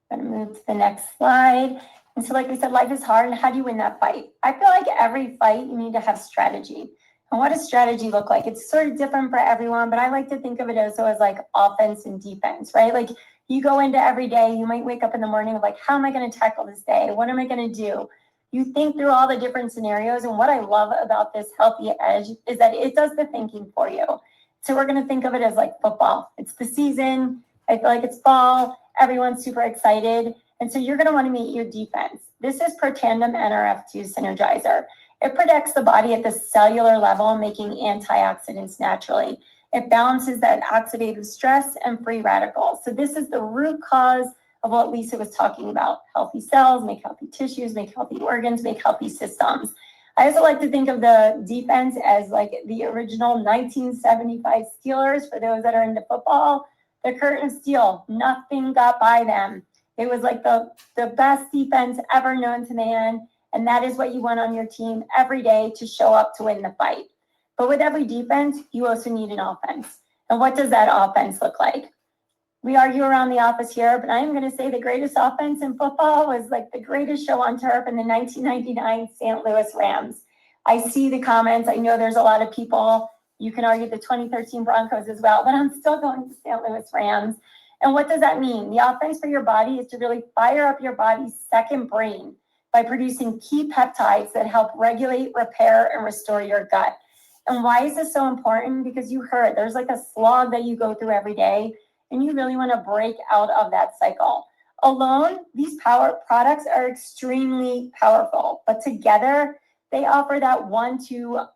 I'm going to move to the next slide. And so like we said, life is hard. And how do you win that fight? I feel like every fight, you need to have strategy. And what does strategy look like? It's sort of different for everyone, but I like to think of it also as like offense and defense, right? Like you go into every day, you might wake up in the morning of like, how am I going to tackle this day? What am I going to do? You think through all the different scenarios. And what I love about this healthy edge is that it does the thinking for you. So we're going to think of it as like football. It's the season. I feel like it's fall. Everyone's super excited. And so you're going to want to meet your defense. This is Protandem NRF2 Synergizer. It protects the body at the cellular level, making antioxidants naturally. It balances that oxidative stress and free radicals. So this is the root cause of what Lisa was talking about. Healthy cells make healthy tissues, make healthy organs, make healthy systems. I also like to think of the defense as like the original 1975 Steelers, for those that are into football. The curtain steel, nothing got by them. It was like the best defense ever known to man. And that is what you want on your team every day to show up to win the fight. But with every defense, you also need an offense. And what does that offense look like? We argue around the office here, but I'm going to say the greatest offense in football was like the greatest show on turf in the 1999 St. Louis Rams. I see the comments. I know there's a lot of people. You can argue the 2013 Broncos as well, but I'm still going to St. Louis Rams. And what does that mean? The offense for your body is to really fire up your body's second brain by producing key peptides that help regulate, repair, and restore your gut. And why is this so important? Because you heard there's like a slog that you go through every day, and you really want to break out of that cycle. Alone, these power products are extremely powerful, but together they offer that 1-2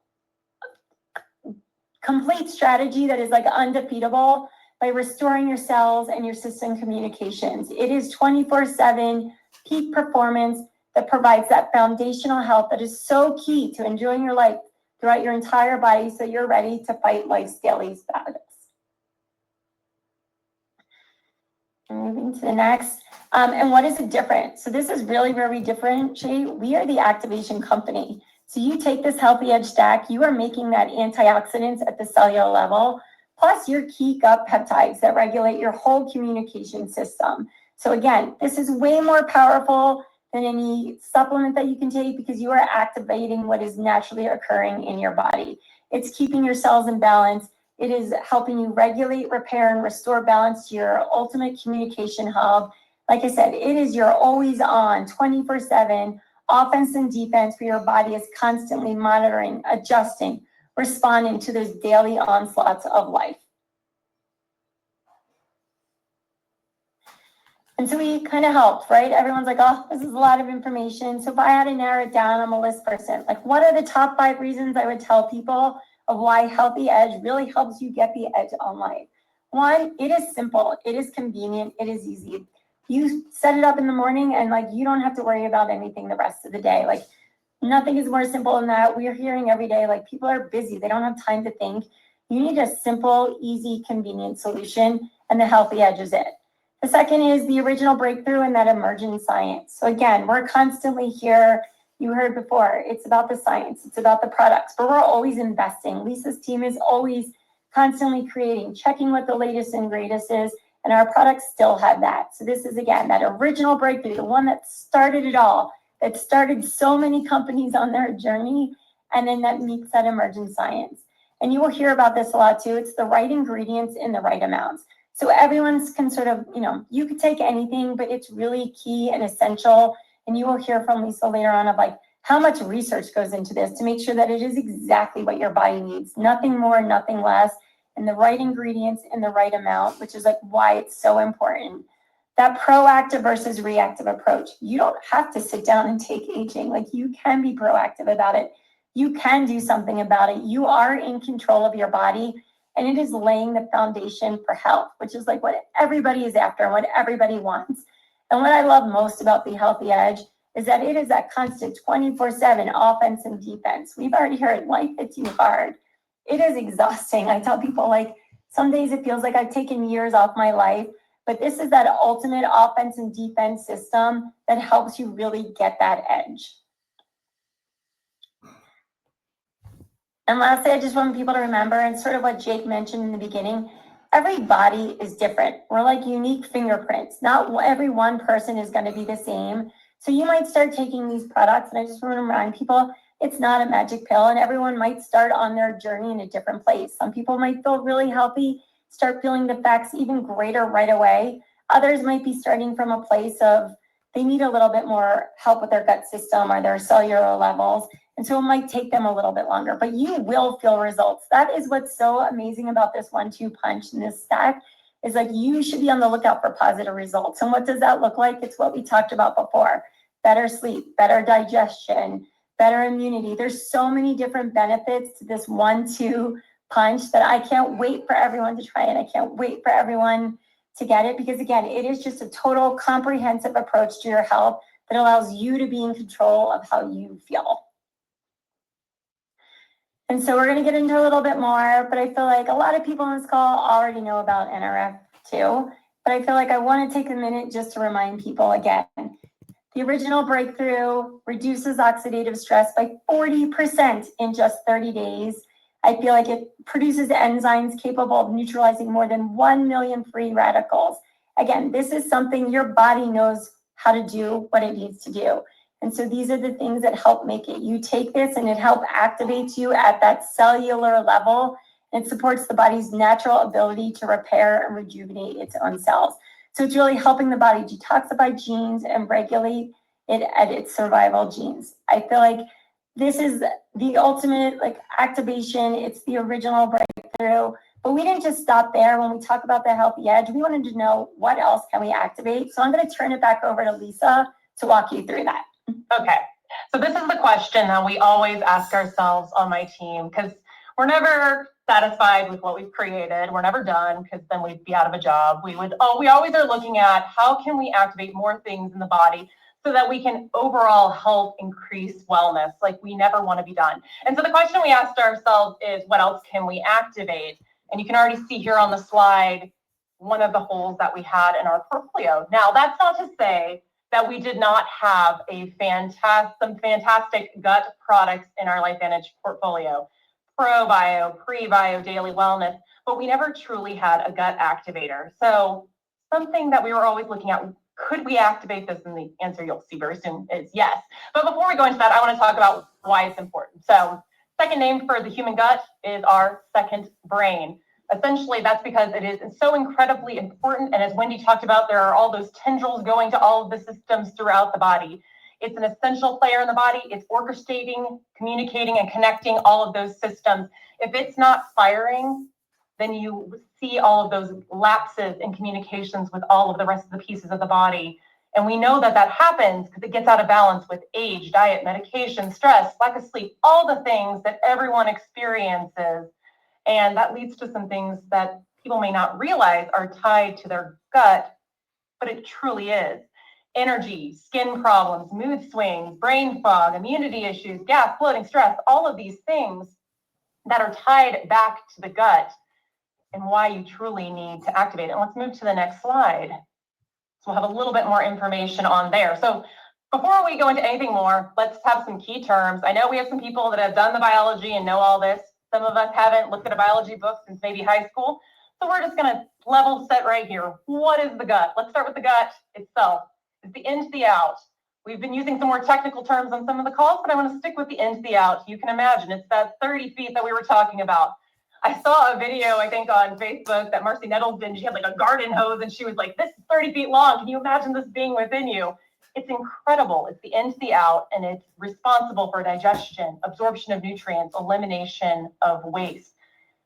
complete strategy that is like undefeatable by restoring your cells and your system communications. It is 24/7 peak performance that provides that foundational health that is so key to enjoying your life throughout your entire body so you're ready to fight life's daily battles. Moving to the next. And what is it different? So this is really where we differentiate. We are the activation company. So you take this Healthy Edge stack, you are making that antioxidants at the cellular level, plus your key gut peptides that regulate your whole communication system. So again, this is way more powerful than any supplement that you can take because you are activating what is naturally occurring in your body. It's keeping your cells in balance. It is helping you regulate, repair, and restore balance to your ultimate communication hub. Like I said, it is your always on 24/7 offense and defense where your body is constantly monitoring, adjusting, responding to those daily onslaughts of life. And so we kind of helped, right? Everyone's like, oh, this is a lot of information. So if I had to narrow it down, I'm a list person. Like, what are the top 5 reasons I would tell people of why Healthy Edge really helps you get the edge on life? 1, it is simple. It is convenient. It is easy. You set it up in the morning and like, you don't have to worry about anything the rest of the day. Like nothing is more simple than that. We are hearing every day, like people are busy. They don't have time to think. You need a simple, easy, convenient solution, and the Healthy Edge is it. The second is the original breakthrough in that emergent science. So again, we're constantly here. You heard before, it's about the science, it's about the products, but we're always investing. Lisa's team is always constantly creating, checking what the latest and greatest is, and our products still have that. So this is, again, that original breakthrough, the one that started it all, that started so many companies on their journey, and then that meets that emergent science. And you will hear about this a lot too. It's the right ingredients in the right amounts. So everyone's can sort of, you could take anything, but it's really key and essential. And you will hear from Lisa later on of like how much research goes into this to make sure that it is exactly what your body needs. Nothing more, nothing less, and the right ingredients in the right amount, which is like why it's so important. That proactive versus reactive approach. You don't have to sit down and take aging. Like you can be proactive about it. You can do something about it. You are in control of your body. And it is laying the foundation for health, which is like what everybody is after and what everybody wants. And what I love most about the Healthy Edge is that it is that constant 24/7 offense and defense. We've already heard life hits you hard. It is exhausting. I tell people like some days it feels like I've taken years off my life, but this is that ultimate offense and defense system that helps you really get that edge. And lastly, I just want people to remember, and sort of what Jake mentioned in the beginning, every body is different. We're like unique fingerprints. Not every one person is going to be the same. So you might start taking these products, and I just want to remind people, it's not a magic pill, and everyone might start on their journey in a different place. Some people might feel really healthy, start feeling the effects even greater right away. Others might be starting from a place of they need a little bit more help with their gut system or their cellular levels. And so it might take them a little bit longer, but you will feel results. That is what's so amazing about this 1-2 punch in this stack is like you should be on the lookout for positive results. And what does that look like? It's what we talked about before. Better sleep, better digestion, better immunity. There's so many different benefits to this 1-2 punch that I can't wait for everyone to try it. I can't wait for everyone to get it because again, it is just a total comprehensive approach to your health that allows you to be in control of how you feel. And so we're going to get into a little bit more, but I feel like a lot of people on this call already know about NRF2, but I feel like I want to take a minute just to remind people again. The original breakthrough reduces oxidative stress by 40% in just 30 days. I feel like it produces enzymes capable of neutralizing more than 1 million free radicals. Again, this is something your body knows how to do what it needs to do. And so these are the things that help make it. You take this and it helps activate you at that cellular level. It supports the body's natural ability to repair and rejuvenate its own cells. So it's really helping the body detoxify genes and regulate it at its survival genes. I feel like this is the ultimate like activation. It's the original breakthrough. But we didn't just stop there. When we talk about the healthy edge, we wanted to know what else can we activate. So I'm going to turn it back over to Lisa to walk you through that. Okay, so this is the question that we always ask ourselves on my team, because we're never satisfied with what we've created. We're never done, because then we'd be out of a job. We always are looking at how can we activate more things in the body so that we can overall help increase wellness. Like, we never want to be done. And so the question we asked ourselves is, what else can we activate? And you can already see here on the slide one of the holes that we had in our portfolio. Now, that's not to say that we did not have some fantastic gut products in our LifeVantage portfolio, ProBio, PreBio, Daily Wellness, but we never truly had a gut activator. So something that we were always looking at, could we activate this? And the answer you'll see very soon is yes. But before we go into that, I want to talk about why it's important. So second name for the human gut is our second brain. Essentially, that's because it is so incredibly important. And as Wendy talked about, there are all those tendrils going to all of the systems throughout the body. It's an essential player in the body. It's orchestrating, communicating, and connecting all of those systems. If it's not firing, then you see all of those lapses in communications with all of the rest of the pieces of the body. And we know that that happens because it gets out of balance with age, diet, medication, stress, lack of sleep, all the things that everyone experiences. And that leads to some things that people may not realize are tied to their gut, but it truly is. Energy, skin problems, mood swings, brain fog, immunity issues, gas, bloating, stress, all of these things that are tied back to the gut and why you truly need to activate it. And let's move to the next slide. So we'll have a little bit more information on there. So before we go into anything more, let's have some key terms. I know we have some people that have done the biology and know all this. Some of us haven't looked at a biology book since maybe high school. So we're just going to level set right here. What is the gut? Let's start with the gut itself. It's the in to the out. We've been using some more technical terms on some of the calls, but I want to stick with the in to the out. You can imagine it's that 30 feet that we were talking about. I saw a video, I think, on Facebook that Marcy Nettles did. She had like a garden hose and she was like, this is 30 feet long. Can you imagine this being within you? It's incredible. It's the in to the out, and it's responsible for digestion, absorption of nutrients, elimination of waste.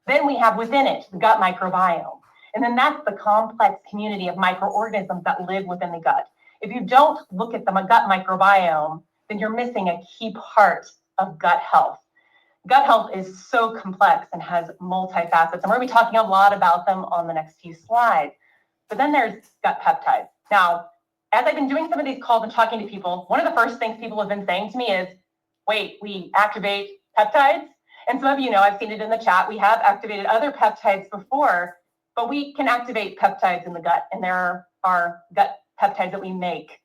Then we have within it the gut microbiome. And then that's the complex community of microorganisms that live within the gut. If you don't look at the gut microbiome, then you're missing a key part of gut health. Gut health is so complex and has multifacets, and we're going to be talking a lot about them on the next few slides. But then there's gut peptides. Now, as I've been doing some of these calls and talking to people, one of the first things people have been saying to me is, wait, we activate peptides? And some of you know, I've seen it in the chat, we have activated other peptides before, but we can activate peptides in the gut, and there are gut peptides that we make.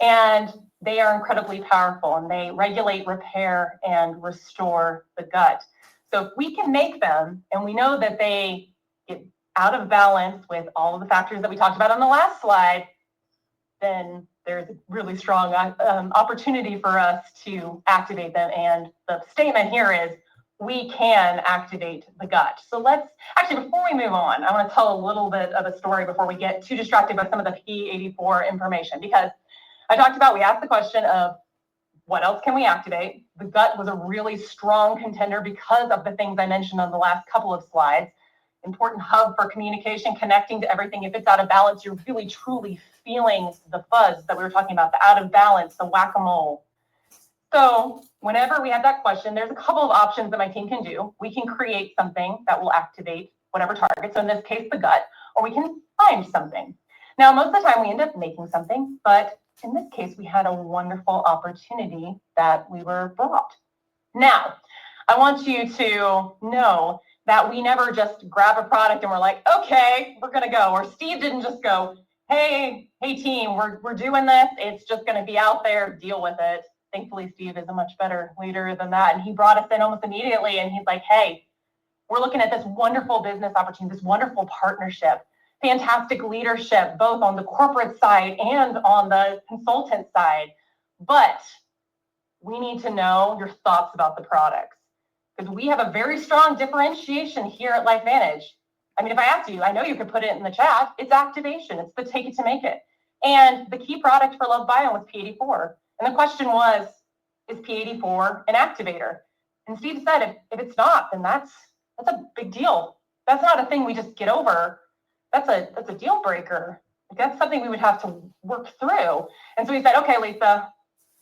And they are incredibly powerful, and they regulate, repair, and restore the gut. So if we can make them, and we know that they get out of balance with all of the factors that we talked about on the last slide, then there's a really strong opportunity for us to activate them. And the statement here is, we can activate the gut. So let's, actually, before we move on, I want to tell a little bit of a story before we get too distracted by some of the P84 information, because I talked about, we asked the question of what else can we activate? The gut was a really strong contender because of the things I mentioned on the last couple of slides. Important hub for communication, connecting to everything. If it's out of balance, you're really truly feeling the fuzz that we were talking about, the out of balance, the whack-a-mole. So whenever we have that question, there's a couple of options that my team can do. We can create something that will activate whatever target. So in this case, the gut, or we can find something. Now, most of the time we end up making something, but in this case, we had a wonderful opportunity that we were brought. Now, I want you to know that we never just grab a product and we're like, okay, we're going to go. Or Steve didn't just go, hey team, we're doing this. It's just going to be out there, deal with it. Thankfully, Steve is a much better leader than that. And he brought us in almost immediately. And he's like, hey, we're looking at this wonderful business opportunity, this wonderful partnership, fantastic leadership, both on the corporate side and on the consultant side. But we need to know your thoughts about the products, because we have a very strong differentiation here at LifeVantage. I mean, if I asked you, I know you could put it in the chat. It's activation. It's the take it to make it. And the key product for LoveBiome was P84. And the question was, is P84 an activator? And Steve said, if it's not, then that's a big deal. That's not a thing we just get over. That's a deal breaker. That's something we would have to work through. And so he said, okay, Lisa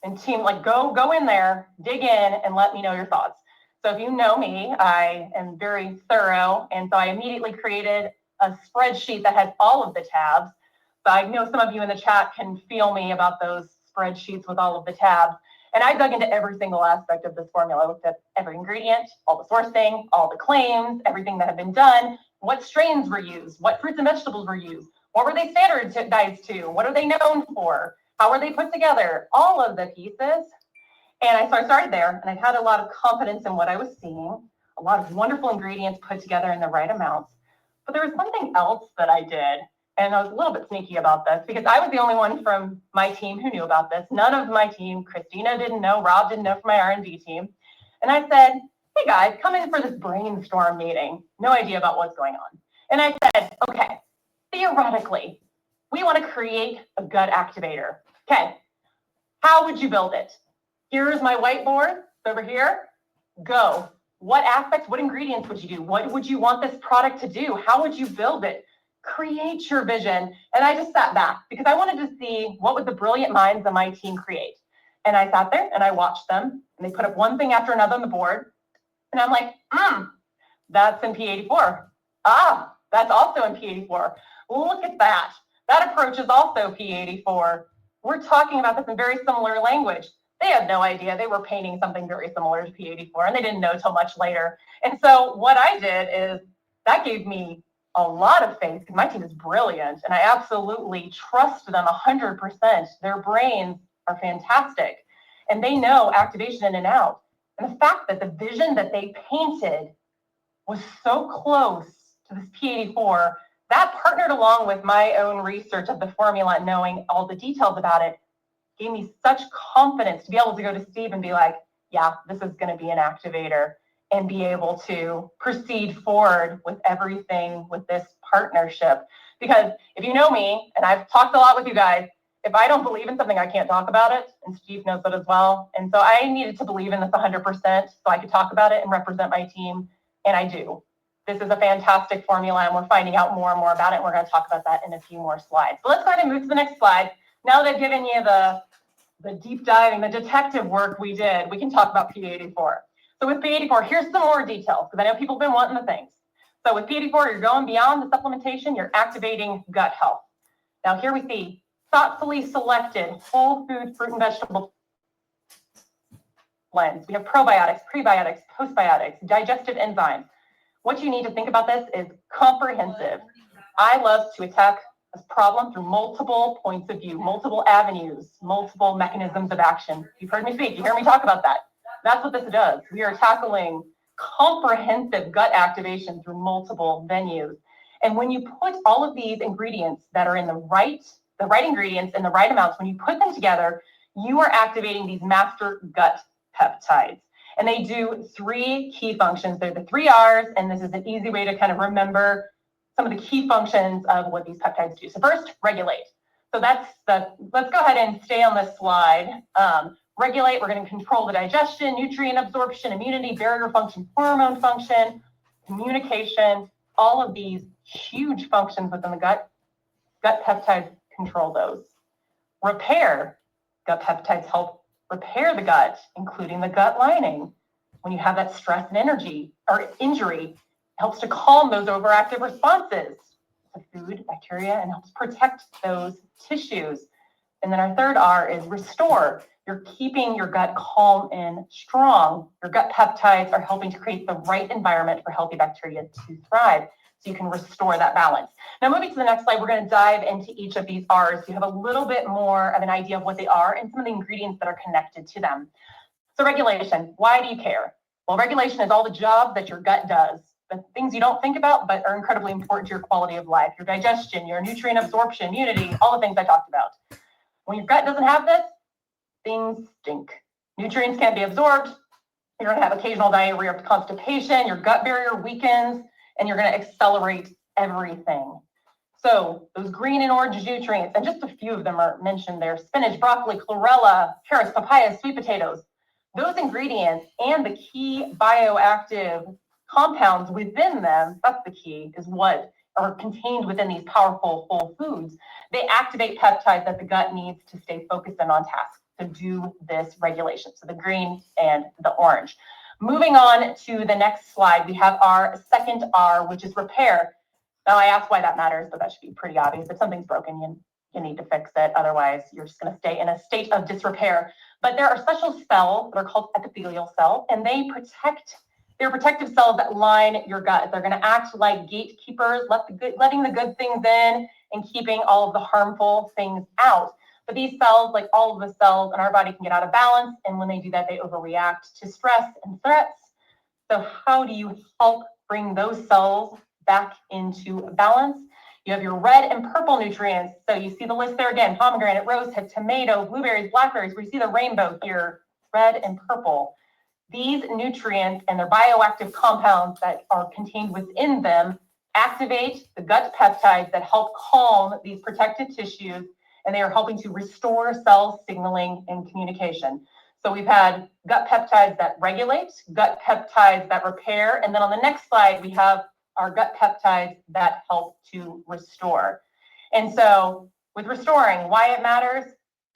and team, like go in there, dig in, and let me know your thoughts. So if you know me, I am very thorough. And so I immediately created a spreadsheet that has all of the tabs. So I know some of you in the chat can feel me about those spreadsheets with all of the tabs. And I dug into every single aspect of this formula. I looked at every ingredient, all the sourcing, all the claims, everything that had been done, what strains were used, what fruits and vegetables were used, what were they standardized to, what are they known for, how were they put together, all of the pieces. And so I started there, and I had a lot of confidence in what I was seeing, a lot of wonderful ingredients put together in the right amounts. But there was something else that I did, and I was a little bit sneaky about this because I was the only one from my team who knew about this. None of my team, Christina didn't know, Rob didn't know from my R&D team. And I said, hey guys, come in for this brainstorm meeting. No idea about what's going on. And I said, okay, theoretically, we want to create a gut activator. Okay, how would you build it? Here's my whiteboard over here. Go. What aspects, what ingredients would you do? What would you want this product to do? How would you build it? Create your vision. And I just sat back because I wanted to see what would the brilliant minds of my team create. And I sat there and I watched them, and they put up one thing after another on the board. And I'm like, that's in P84. Ah, that's also in P84. Look at that. That approach is also P84. We're talking about this in very similar language. They had no idea. They were painting something very similar to P84, and they didn't know till much later. And so what I did is that gave me a lot of faith because my team is brilliant, and I absolutely trust them 100%. Their brains are fantastic, and they know activation in and out. And the fact that the vision that they painted was so close to this P84, that partnered along with my own research of the formula and knowing all the details about it, gave me such confidence to be able to go to Steve and be like, yeah, this is going to be an activator, and be able to proceed forward with everything with this partnership. Because if you know me, and I've talked a lot with you guys, if I don't believe in something, I can't talk about it. And Steve knows that as well. And so I needed to believe in this 100% so I could talk about it and represent my team. And I do. This is a fantastic formula, and we're finding out more and more about it. And we're going to talk about that in a few more slides. So let's go ahead and move to the next slide. Now that I've given you the deep diving, the detective work we did, we can talk about P84. So with P84, here's some more details, because I know people have been wanting the things. So with P84, you're going beyond the supplementation, you're activating gut health. Now here we see thoughtfully selected whole food, fruit, and vegetable blends. We have probiotics, prebiotics, postbiotics, digestive enzymes. What you need to think about this is comprehensive. I love to attack this problem through multiple points of view, multiple avenues, multiple mechanisms of action. You've heard me speak. You hear me talk about that. That's what this does. We are tackling comprehensive gut activation through multiple venues. And when you put all of these ingredients that are in the right ingredients in the right amounts, when you put them together, you are activating these master gut peptides. And they do 3 key functions. They're the 3 R's, and this is an easy way to kind of remember some of the key functions of what these peptides do. So first, regulate. So let's go ahead and stay on this slide. Regulate, we're going to control the digestion, nutrient absorption, immunity, barrier function, hormone function, communication, all of these huge functions within the gut. Gut peptides control those. Repair, gut peptides help repair the gut, including the gut lining. When you have that stress and injury, helps to calm those overactive responses to food, bacteria, and helps protect those tissues. And then our third R is restore. You're keeping your gut calm and strong. Your gut peptides are helping to create the right environment for healthy bacteria to thrive, so you can restore that balance. Now, moving to the next slide, we're going to dive into each of these R's. You have a little bit more of an idea of what they are and some of the ingredients that are connected to them. So regulation, why do you care? Well, regulation is all the jobs that your gut does, the things you don't think about, but are incredibly important to your quality of life, your digestion, your nutrient absorption, immunity, all the things I talked about. When your gut doesn't have this, things stink. Nutrients can't be absorbed. You're going to have occasional diarrhea or constipation. Your gut barrier weakens, and you're going to accelerate everything. So those green and orange nutrients, and just a few of them are mentioned there: spinach, broccoli, chlorella, carrots, papaya, sweet potatoes. Those ingredients and the key bioactive compounds within them, that's the key, is what are contained within these powerful whole foods. They activate peptides that the gut needs to stay focused and on task to do this regulation. So the green and the orange. Moving on to the next slide, we have our second R, which is repair. Now, I asked why that matters, but that should be pretty obvious. If something's broken, you need to fix it. Otherwise, you're just going to stay in a state of disrepair. But there are special cells that are called epithelial cells, and they're protective cells that line your gut. They're going to act like gatekeepers, letting the good things in and keeping all of the harmful things out. But these cells, like all of the cells in our body, can get out of balance. And when they do that, they overreact to stress and threats. So how do you help bring those cells back into balance? You have your red and purple nutrients. So you see the list there again: pomegranate, rosehip, tomato, blueberries, blackberries. We see the rainbow here, red and purple. These nutrients and their bioactive compounds that are contained within them activate the gut peptides that help calm these protected tissues, and they are helping to restore cell signaling and communication. So we've had gut peptides that regulate, gut peptides that repair, and then on the next slide, we have our gut peptides that help to restore. And so with restoring, why it matters: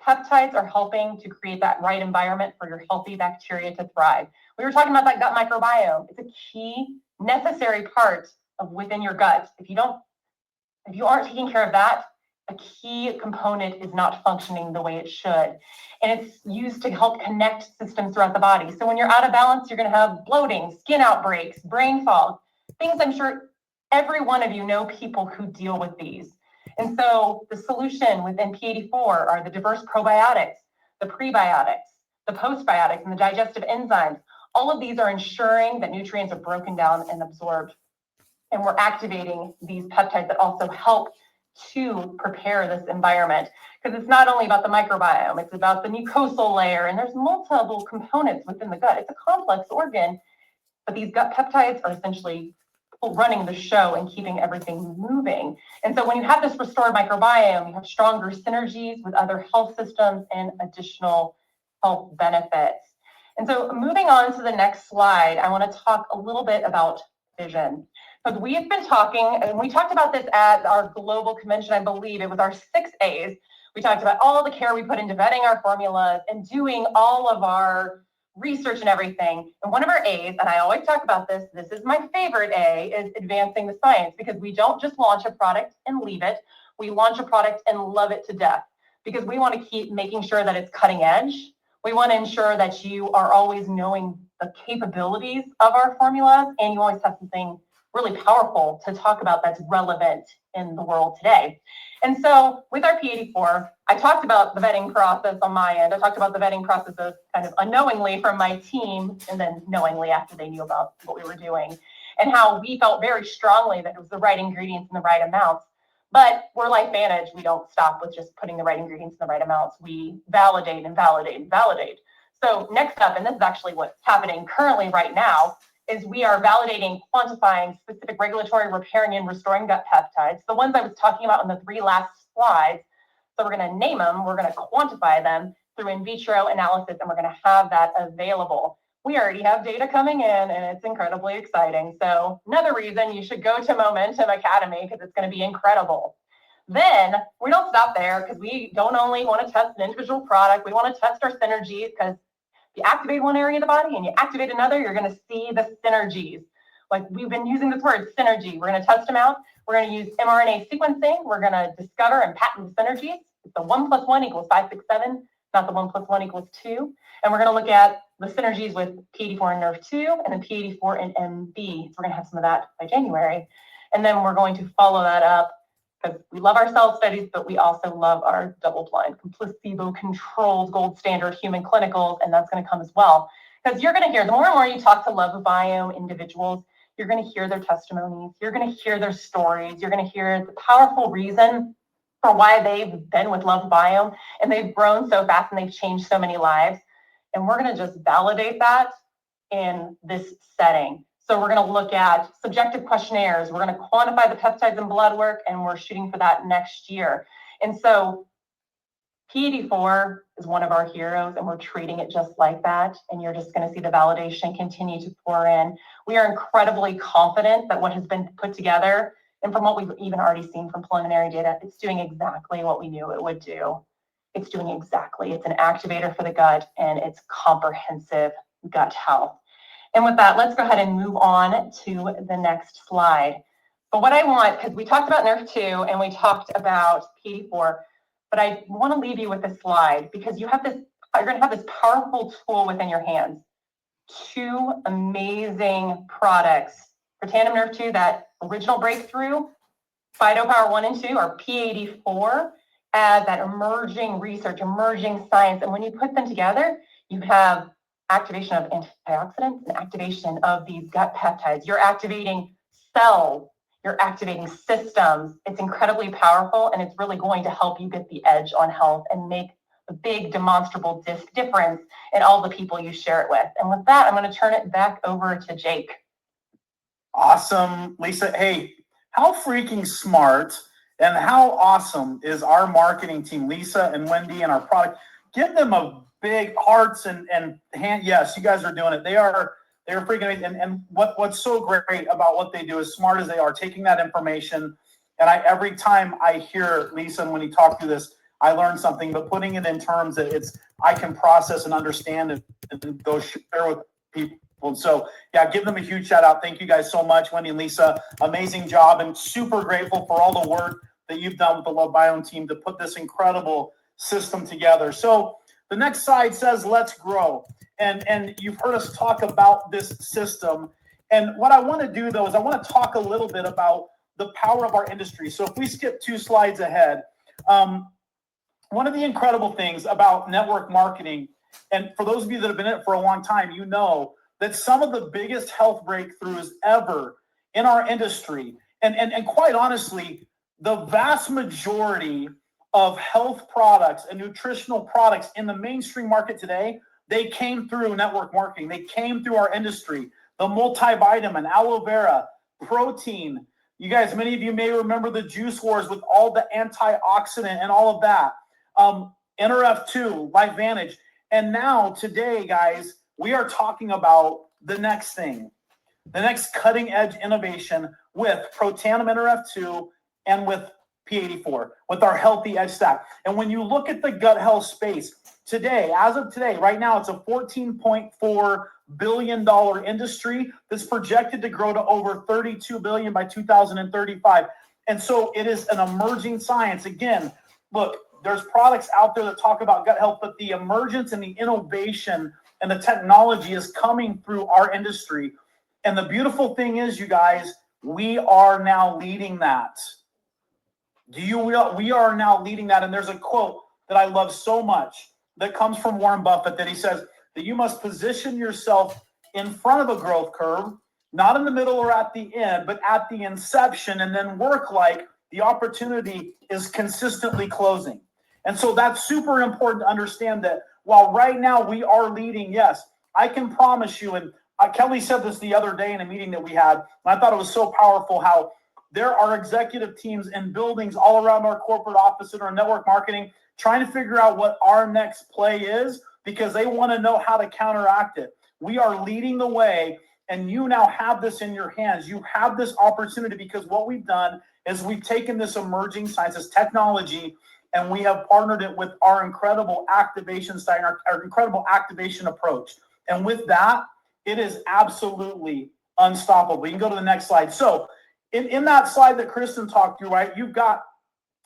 peptides are helping to create that right environment for your healthy bacteria to thrive. We were talking about that gut microbiome. It's a key, necessary part of within your gut. If you aren't taking care of that, a key component is not functioning the way it should. And it's used to help connect systems throughout the body. So when you're out of balance, you're going to have bloating, skin outbreaks, brain fog, things I'm sure every one of you know people who deal with these. And so the solution within P84 are the diverse probiotics, the prebiotics, the postbiotics, and the digestive enzymes. All of these are ensuring that nutrients are broken down and absorbed. And we're activating these peptides that also help to prepare this environment, because it's not only about the microbiome, it's about the mucosal layer, and there's multiple components within the gut. It's a complex organ, but these gut peptides are essentially running the show and keeping everything moving. And so when you have this restored microbiome, you have stronger synergies with other health systems and additional health benefits. And so moving on to the next slide, I want to talk a little bit about vision. Because we have been talking, and we talked about this at our global convention, I believe it was our 6 A's. We talked about all the care we put into vetting our formulas and doing all of our research and everything. And one of our A's, and I always talk about this is my favorite A, is advancing the science, because we don't just launch a product and leave it. We launch a product and love it to death, because we want to keep making sure that it's cutting edge. We want to ensure that you are always knowing the capabilities of our formulas, and you always have something really powerful to talk about that's relevant in the world today. And so with our P84, I talked about the vetting process on my end. I talked about the vetting processes kind of unknowingly from my team, and then knowingly after they knew about what we were doing, and how we felt very strongly that it was the right ingredients in the right amounts. But we're LifeVantage. We don't stop with just putting the right ingredients in the right amounts. We validate and validate and validate. So next up, and this is actually what's happening currently right now, is we are validating, quantifying specific regulatory, repairing, and restoring gut peptides, the ones I was talking about in the 3 last slides. So we're going to name them, we're going to quantify them through in vitro analysis, and we're going to have that available. We already have data coming in, and it's incredibly exciting. So another reason you should go to Momentum Academy, because it's going to be incredible. Then we don't stop there, because we don't only want to test an individual product, we want to test our synergies, because if you activate one area of the body and you activate another, you're going to see the synergies. Like we've been using this word synergy. We're going to test them out. We're going to use mRNA sequencing. We're going to discover and patent the synergies. It's the 1 + 1 = 5, 6, 7. not the 1 + 1 = 2. And we're going to look at the synergies with P84 and Nerve2, and then P84 and MB. So we're going to have some of that by January. And then we're going to follow that up because we love our cell studies, but we also love our double-blind, placebo-controlled, gold standard human clinicals, and that's going to come as well. Because you're going to hear, the more and more you talk to LoveBiome individuals, you're going to hear their testimonies, you're going to hear their stories, you're going to hear the powerful reason for why they've been with LoveBiome, and they've grown so fast and they've changed so many lives. And we're going to just validate that in this setting. So we're going to look at subjective questionnaires. We're going to quantify the peptides and blood work, and we're shooting for that next year. And so P84 is one of our heroes, and we're treating it just like that. And you're just going to see the validation continue to pour in. We are incredibly confident that what has been put together, and from what we've even already seen from preliminary data, it's doing exactly what we knew it would do. It's doing exactly. It's an activator for the gut, and it's comprehensive gut health. And with that, let's go ahead and move on to the next slide. But what I want, because we talked about Nerve2 and we talked about P84, but I want to leave you with this slide because you have this, you're going to have this powerful tool within your hands. 2 amazing products for Tandem Nerve2, that original breakthrough, PhytoPower 1 and 2, or P84, as that emerging research, emerging science. And when you put them together, you have activation of antioxidants and activation of these gut peptides. You're activating cells, you're activating systems. It's incredibly powerful, and it's really going to help you get the edge on health and make a big demonstrable difference in all the people you share it with. And with that, I'm going to turn it back over to Jake. Awesome, Lisa. Hey, how freaking smart and how awesome is our marketing team, Lisa and Wendy, and our product. Give them a big hearts and hand. Yes, you guys are doing it. They're freaking amazing. And what's so great about what they do, as smart as they are, taking that information. And every time I hear Lisa and when he talked through this, I learn something, but putting it in terms that I can process and understand and go share with people. And so, yeah, give them a huge shout out. Thank you guys so much, Wendy and Lisa. Amazing job, and super grateful for all the work that you've done with the LoveBiome team to put this incredible system together. So the next slide says, let's grow. And you've heard us talk about this system. And what I want to do, though, is I want to talk a little bit about the power of our industry. So if we skip 2 slides ahead, one of the incredible things about network marketing, and for those of you that have been in it for a long time, you know that some of the biggest health breakthroughs ever in our industry, and quite honestly, the vast majority of health products and nutritional products in the mainstream market today, they came through network marketing. They came through our industry. The multivitamin, aloe vera, protein. You guys, many of you may remember the juice wars with all the antioxidant and all of that. NRF2, LifeVantage. And now today, guys, we are talking about the next thing, the next cutting edge innovation with Protandim NRF2 and with P84, with our Healthy Edge stack. And when you look at the gut health space today, as of today, right now, it's a $14.4 billion industry that's projected to grow to over $32 billion by 2035. And so it is an emerging science. Again, look, there's products out there that talk about gut health, but the emergence and the innovation and the technology is coming through our industry. And the beautiful thing is, you guys, we are now leading that. We are now leading that. And there's a quote that I love so much that comes from Warren Buffett that he says that you must position yourself in front of a growth curve, not in the middle or at the end, but at the inception, and then work like the opportunity is consistently closing. And so that's super important to understand that while right now we are leading, yes, I can promise you, and Kelly said this the other day in a meeting that we had, and I thought it was so powerful how there are executive teams in buildings all around our corporate office and our network marketing trying to figure out what our next play is because they want to know how to counteract it. We are leading the way, and you now have this in your hands. You have this opportunity because what we've done is we've taken this emerging science, this technology, and we have partnered it with our incredible activation style, our incredible activation approach. And with that, it is absolutely unstoppable. You can go to the next slide. So in that slide that Kristen talked through, right, you've got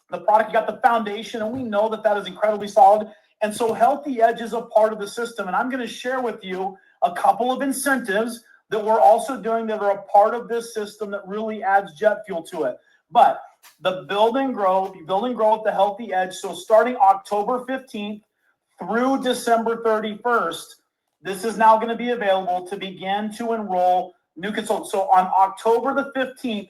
the product, you got the foundation, and we know that that is incredibly solid. And so Healthy Edge is a part of the system. And I'm going to share with you a couple of incentives that we're also doing that are a part of this system that really adds jet fuel to it. But the Build and Grow with the Healthy Edge. So starting October 15th through December 31st, this is now going to be available to begin to enroll new consultants. So on October the 15th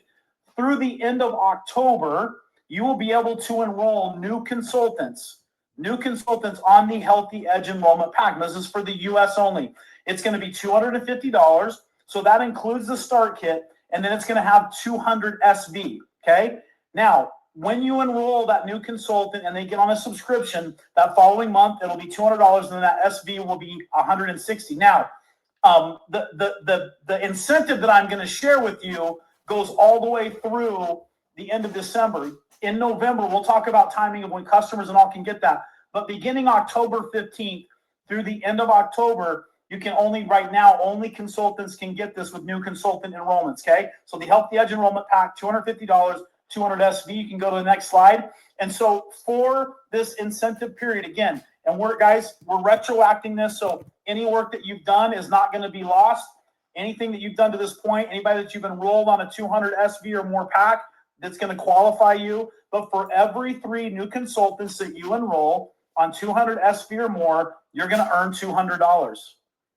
through the end of October, you will be able to enroll new consultants on the Healthy Edge enrollment pack. This is for the US only. It's going to be $250. So that includes the start kit, and then it's going to have 200 SV. Okay. Now, when you enroll that new consultant and they get on a subscription, that following month, it'll be $200, and then that SV will be $160. Now, the incentive that I'm going to share with you goes all the way through the end of December. In November, we'll talk about timing of when customers and all can get that. But beginning October 15th through the end of October, you can only consultants can get this with new consultant enrollments, okay? So the Healthy Edge enrollment pack, $250, 200 SV. You can go to the next slide. And so for this incentive period, again, and we're retroacting this, so any work that you've done is not going to be lost. Anything that you've done to this point, anybody that you've enrolled on a 200 SV or more pack, that's going to qualify you. But for every 3 new consultants that you enroll on 200 SV or more, you're going to earn $200.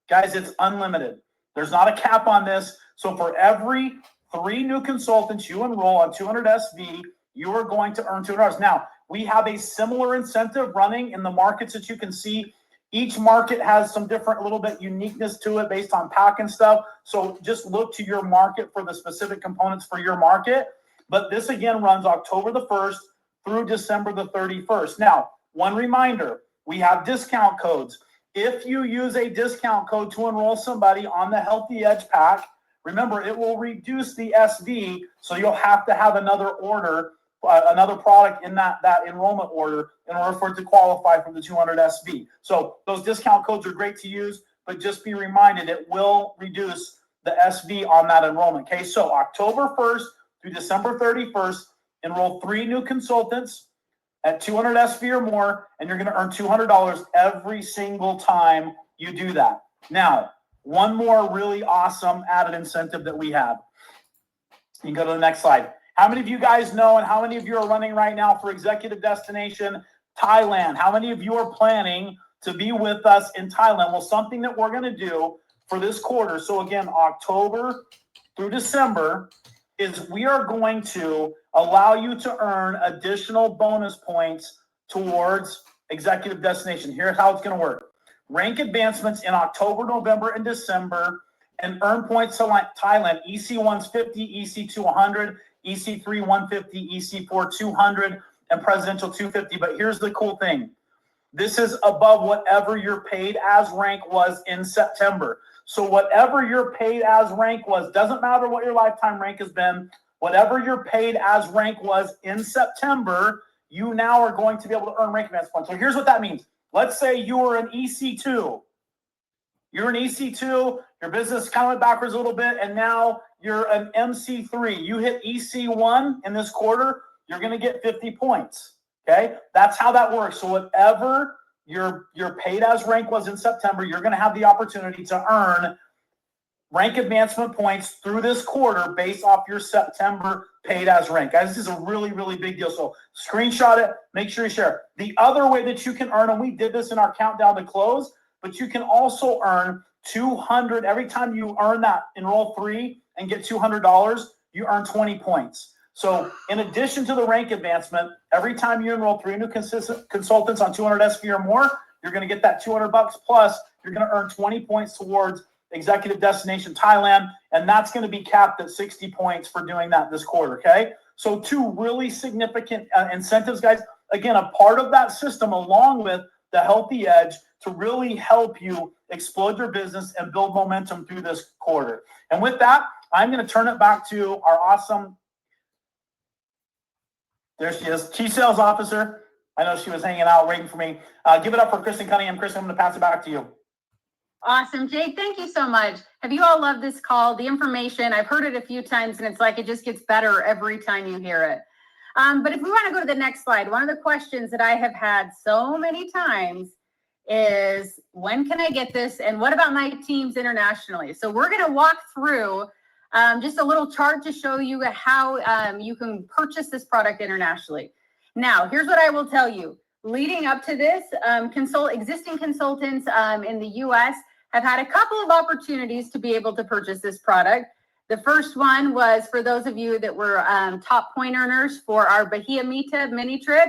Guys, it's unlimited. There's not a cap on this. So for every 3 new consultants you enroll on 200 SV, you are going to earn $200. Now, we have a similar incentive running in the markets that you can see. Each market has some different little bit uniqueness to it based on pack and stuff. So just look to your market for the specific components for your market. But this again runs October the 1st through December the 31st. Now, one reminder, we have discount codes. If you use a discount code to enroll somebody on the Healthy Edge pack, remember, it will reduce the SV, so you'll have to have another order, another product in that enrollment order in order for it to qualify for the 200 SV. So those discount codes are great to use, but just be reminded it will reduce the SV on that enrollment. Okay, so October 1st through December 31st, enroll 3 new consultants at 200 SV or more, and you're going to earn $200 every single time you do that. Now, one more really awesome added incentive that we have. You can go to the next slide. How many of you guys know, and how many of you are running right now for Executive Destination Thailand? How many of you are planning to be with us in Thailand? Well, something that we're going to do for this quarter, so again, October through December, is we are going to allow you to earn additional bonus points towards Executive Destination. Here's how it's going to work. Rank advancements in October, November, and December, and earn points to Thailand. EC1's 50, EC2 100, EC3 150, EC4 200, and Presidential 250. But here's the cool thing. This is above whatever your paid as rank was in September. So whatever your paid as rank was, doesn't matter what your lifetime rank has been, whatever your paid as rank was in September, you now are going to be able to earn rank advance points. So here's what that means. Let's say you were an EC2. You're an EC2, your business kind of went backwards a little bit, and now you're an MC3. You hit EC1 in this quarter, you're going to get 50 points. Okay? That's how that works. So whatever your paid as rank was in September, you're going to have the opportunity to earn rank advancement points through this quarter based off your September paid as rank. Guys, this is a really, really big deal. So screenshot it, make sure you share it. The other way that you can earn, and we did this in our countdown to close, but you can also earn 200 every time you earn that enroll 3 and get $200, you earn 20 points. So in addition to the rank advancement, every time you enroll 3 new consultants on 200 SV or more, you're going to get that $200 plus you're going to earn 20 points towards Executive Destination Thailand, and that's going to be capped at 60 points for doing that this quarter, okay? So 2 really significant incentives, guys. Again, a part of that system along with the Healthy Edge to really help you explode your business and build momentum through this quarter. And with that, I'm going to turn it back to our awesome, there she is, Chief Sales Officer. I know she was hanging out waiting for me. Give it up for Kristen Cunningham. Kristen, I'm going to pass it back to you. Awesome, Jake. Thank you so much. Have you all loved this call? The information, I've heard it a few times, and it's like it just gets better every time you hear it. But if we want to go to the next slide, one of the questions that I have had so many times is when can I get this? And what about my teams internationally? So we're going to walk through just a little chart to show you how you can purchase this product internationally. Now, here's what I will tell you. Leading up to this, existing consultants in the US have had a couple of opportunities to be able to purchase this product. The first one was for those of you that were top point earners for our Bahia Mita mini trip.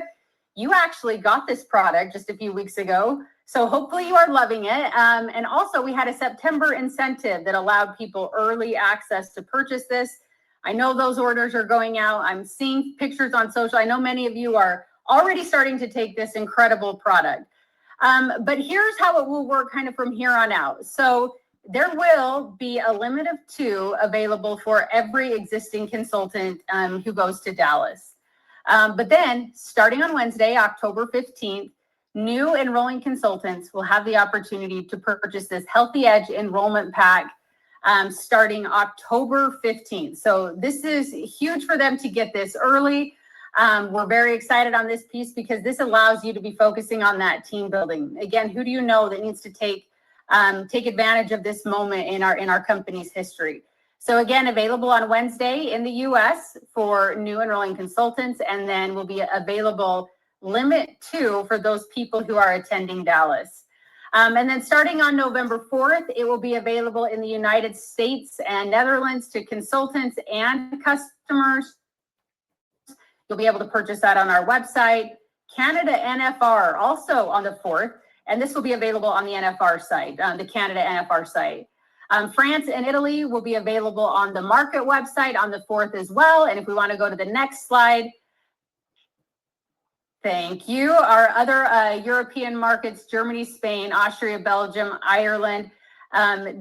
You actually got this product just a few weeks ago. So hopefully you are loving it. And also we had a September incentive that allowed people early access to purchase this. I know those orders are going out. I'm seeing pictures on social. I know many of you are already starting to take this incredible product. But here's how it will work kind of from here on out. So there will be a limit of 2 available for every existing consultant who goes to Dallas. But then starting on Wednesday, October 15th, new enrolling consultants will have the opportunity to purchase this Healthy Edge enrollment pack starting October 15th. So this is huge for them to get this early. We're very excited on this piece because this allows you to be focusing on that team building. Again, who do you know that needs to take advantage of this moment in our company's history? So again, available on Wednesday in the US for new enrolling consultants, and then will be available limit 2 for those people who are attending Dallas. And then starting on November 4th, it will be available in the United States and Netherlands to consultants and customers. You'll be able to purchase that on our website. Canada NFR also on the 4th, and this will be available on the NFR site, the Canada NFR site. France and Italy will be available on the market website on the 4th as well. And if we want to go to the next slide, thank you. Our other European markets, Germany, Spain, Austria, Belgium, Ireland,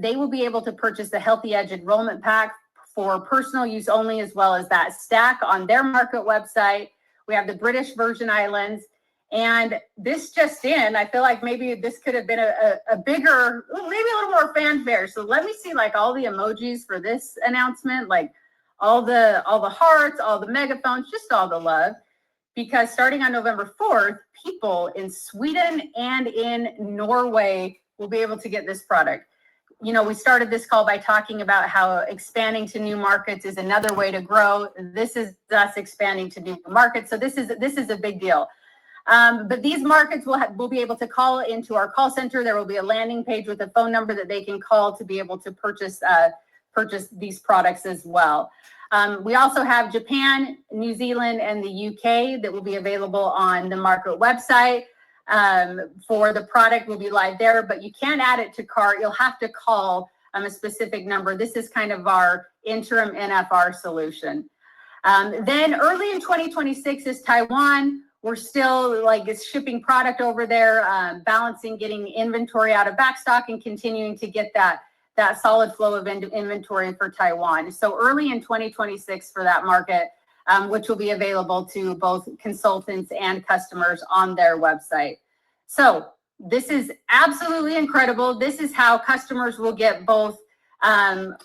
they will be able to purchase the Healthy Edge enrollment pack for personal use only, as well as that stack on their market website. We have the British Virgin Islands. And this just in, I feel like maybe this could have been a bigger, maybe a little more fanfare. So let me see like all the emojis for this announcement, like all the hearts, all the megaphones, just all the love. Because starting on November 4th, people in Sweden and in Norway will be able to get this product. You know, we started this call by talking about how expanding to new markets is another way to grow. This is us expanding to new markets. So this is a big deal. But these markets will be able to call into our call center. There will be a landing page with a phone number that they can call to be able to purchase these products as well. We also have Japan, New Zealand, and the UK that will be available on the market website. For the product will be live there, but you can't add it to cart. You'll have to call a specific number. This is kind of our interim NFR solution. Then early in 2026 is Taiwan. We're still shipping product over there, balancing getting inventory out of backstock and continuing to get that solid flow of inventory for Taiwan. So early in 2026 for that market, which will be available to both consultants and customers on their website. So this is absolutely incredible. This is how customers will get both LifeVantage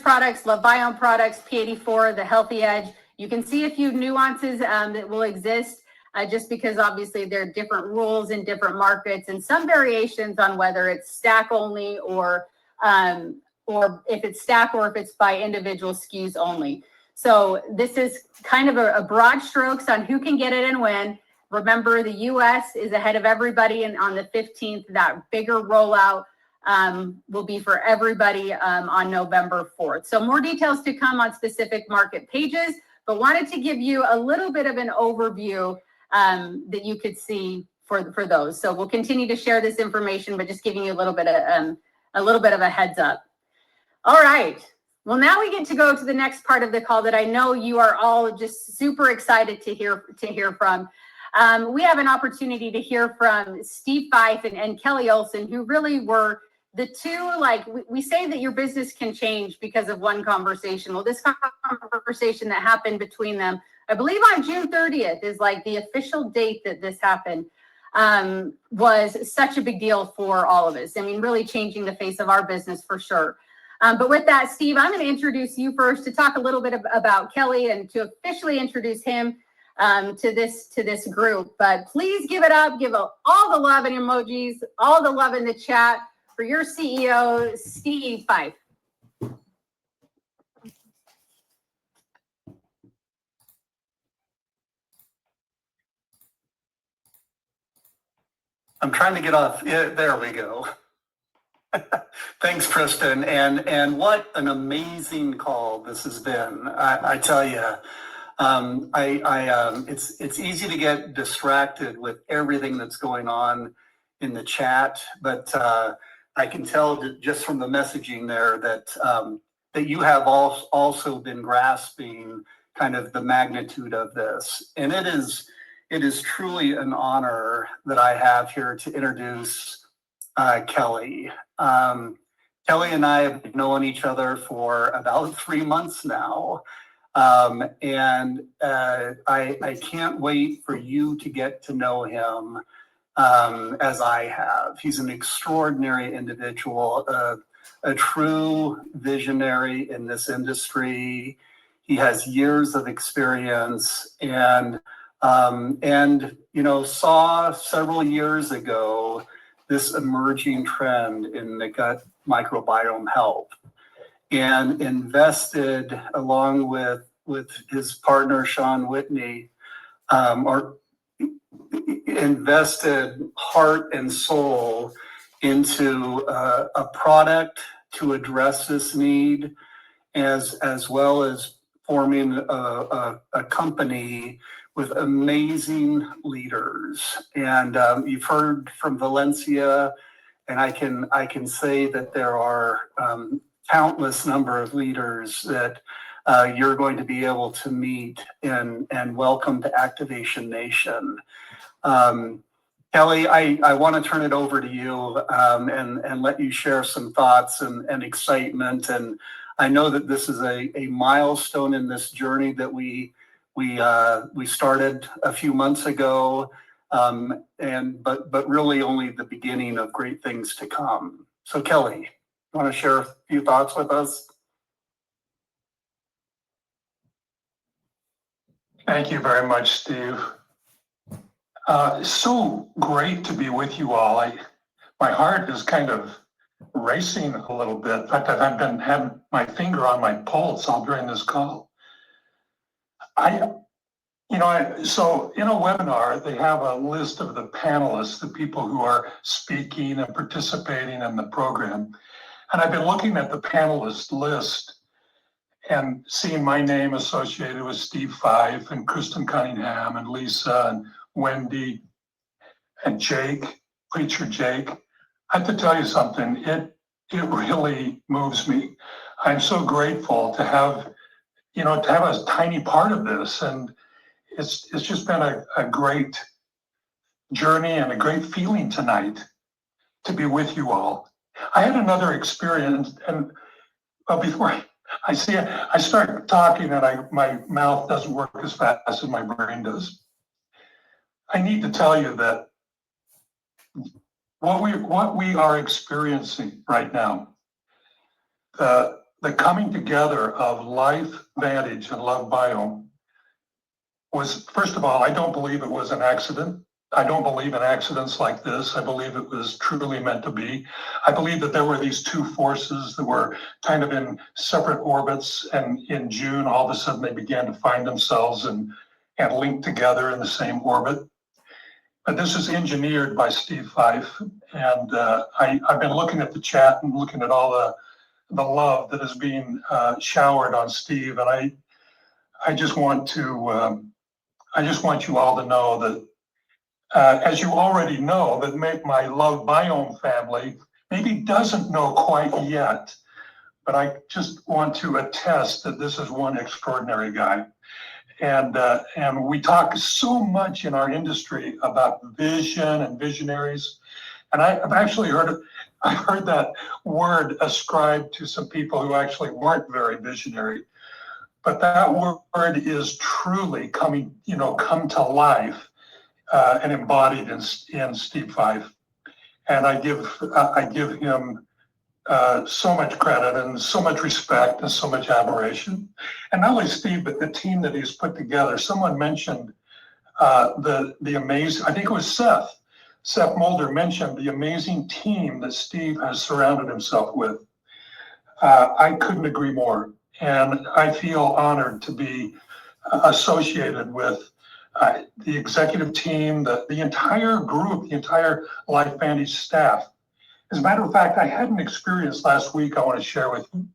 products, LoveBiome products, P84, the Healthy Edge. You can see a few nuances that will exist just because obviously there are different rules in different markets and some variations on whether it's stack only or if it's stack or if it's by individual SKUs only. So this is kind of a broad strokes on who can get it and when. Remember, the US is ahead of everybody, and on the 15th, that bigger rollout will be for everybody on November 4th. So more details to come on specific market pages, but wanted to give you a little bit of an overview that you could see for those. So we'll continue to share this information, but just giving you a little bit of a heads up. All right. Well, now we get to go to the next part of the call that I know you are all just super excited to hear from. We have an opportunity to hear from Steve Fife and Kelly Olson, who really were the two, we say that your business can change because of one conversation. Well, this conversation that happened between them, I believe on June 30th is the official date that this happened, was such a big deal for all of us. I mean, really changing the face of our business for sure. But with that, Steve, I'm going to introduce you first to talk a little bit about Kelly and to officially introduce him. to this group. But please give it up, all the love and emojis, all the love in the chat for your CEO, Steve Fife. I'm trying to get off. Yeah, there we go. Thanks, Kristen. And what an amazing call this has been. I tell you, it's easy to get distracted with everything that's going on in the chat, but I can tell just from the messaging there that you have also been grasping kind of the magnitude of this, and it is truly an honor that I have here to introduce Kelly. Kelly and I have known each other for about 3 months now. And I can't wait for you to get to know him as I have. He's an extraordinary individual, a true visionary in this industry. He has years of experience and saw several years ago this emerging trend in the gut microbiome health, and invested along with his partner Sean Whitney, invested heart and soul into a product to address this need, as well as forming a company with amazing leaders. And you've heard from Valencia, and I can say that there are countless number of leaders that you're going to be able to meet and welcome to Activation Nation. Kelly, I want to turn it over to you and let you share some thoughts and excitement. And I know that this is a milestone in this journey that we started a few months ago, but really only the beginning of great things to come. So Kelly, you want to share a few thoughts with us? Thank you very much, Steve. So great to be with you all. My heart is kind of racing a little bit. In fact, I've been having my finger on my pulse all during this call. So in a webinar, they have a list of the panelists, the people who are speaking and participating in the program. And I've been looking at the panelist list and seeing my name associated with Steve Fife and Kristen Cunningham and Lisa and Wendy and Jake, Preacher Jake. I have to tell you something, it really moves me. I'm so grateful to have a tiny part of this. And it's just been a great journey and a great feeling tonight to be with you all. I had another experience, and before I start talking and my mouth doesn't work as fast as my brain does. I need to tell you that what we are experiencing right now, the coming together of LifeVantage and LoveBiome was, first of all, I don't believe it was an accident. I don't believe in accidents like this. I believe it was truly meant to be. I believe that there were these two forces that were kind of in separate orbits, and in June, all of a sudden they began to find themselves and link together in the same orbit. But this is engineered by Steve Fife, and I've been looking at the chat and looking at all the love that is being showered on Steve, and I just want you all to know that, as you already know, that my LoveBiome family maybe doesn't know quite yet, but I just want to attest that this is one extraordinary guy. And we talk so much in our industry about vision and visionaries. And I've actually heard that word ascribed to some people who actually weren't very visionary. But that word is truly come to life and embodied in Steve Fife. And I give him so much credit and so much respect and so much admiration. And not only Steve, but the team that he's put together. Someone mentioned the amazing, I think it was Seth Mulder mentioned the amazing team that Steve has surrounded himself with. I couldn't agree more. And I feel honored to be associated with the executive team, the entire group, the entire LifeVantage staff. As a matter of fact, I had an experience last week I want to share with you.